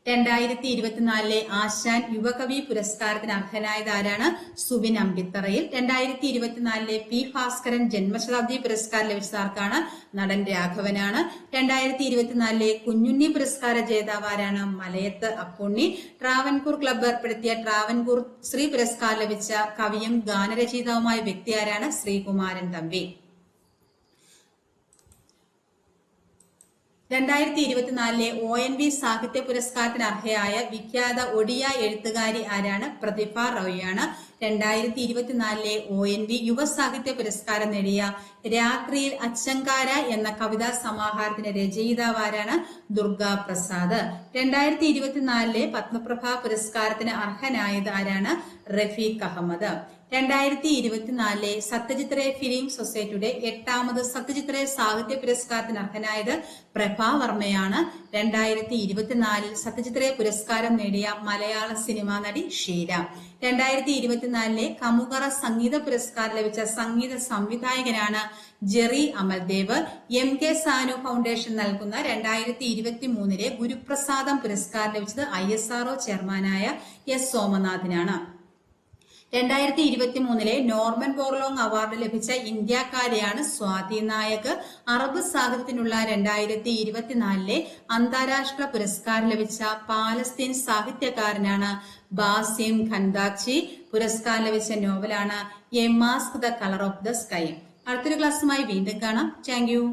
2024 ആശാൻ യുവകവി പുരസ്കാരത്തിന് അർഹനായത് ആരാണ്? സുബിൻ അമ്പിത്തറയിൽ. 2024 പി ഭാസ്കരൻ ജന്മശതാബ്ദി പുരസ്കാരം ലഭിച്ച ആർക്കാണ്? നടൻ രാഘവനാണ്. 2024 കുഞ്ഞുണ്ണി പുരസ്കാര ജേതാവ് ആരാണ്? മലയത്ത് അപ്പുണ്ണി. ട്രാവൻകൂർ ക്ലബ്ബ് ഏർപ്പെടുത്തിയ ട്രാവൻകൂർ ശ്രീ പുരസ്കാരം ലഭിച്ച കവിയും ഗാനരചയിതാവുമായ വ്യക്തി ആരാണ്? ശ്രീകുമാരൻ തമ്പി. 2024 ONV സാഹിത്യ പുരസ്കാരത്തിന് അർഹയായ വിഖ്യാത ഒഡിയ എഴുത്തുകാരി ആരാണ്? പ്രതിഭ റോയാണ്. 2024 ONV യുവസാഹിത്യ പുരസ്കാരം നേടിയ രാത്രിയിൽ അച്ചങ്കാര എന്ന കവിതാ സമാഹാരത്തിന്റെ രചയിതാവ് ആരാണ്? ദുർഗാ പ്രസാദ്. 2024 പത്മപ്രഭ പുരസ്കാരത്തിന് അർഹനായത് ആരാണ്? റഫീഖ് അഹമ്മദ്. 2024 സത്യജിത് റേ ഫിലിം സൊസൈറ്റിയുടെ 8ാമത് സത്യജിത് റേ സാഹിത്യ പുരസ്കാരത്തിന് അർഹനായത് പ്രഭാവർമ്മയാണ്. 2024 സത്യജിത് റേ പുരസ്കാരം നേടിയ മലയാള സിനിമാ നടി ഷീല. 2024 കമുകറ സംഗീത പുരസ്കാരം ലഭിച്ച സംഗീത സംവിധായകനാണ് Jerry Amaldev. MK Sanu foundation നൽകുന്ന 2023 ഗുരുപ്രസാദം പുരസ്കാരം ലഭിച്ചത് ISRO ചെയർമാനായ S സോമനാഥിനാണ്. 2023 നോർമൻ ബോർലോങ് അവാർഡ് ലഭിച്ച ഇന്ത്യക്കാരിയാണ് സ്വാതി നായക്. അറബ് സാഹിത്യത്തിനുള്ള 2024 അന്താരാഷ്ട്ര പുരസ്കാരം ലഭിച്ച പാലസ്തീൻ സാഹിത്യകാരനാണ് ബാസിം ഖൻദാക്ചി. പുരസ്കാരം ലഭിച്ച നോവലാണ് A mask the colour of the sky. അടുത്തൊരു ക്ലാസ്സുമായി വീണ്ടും കാണാം. Thank you.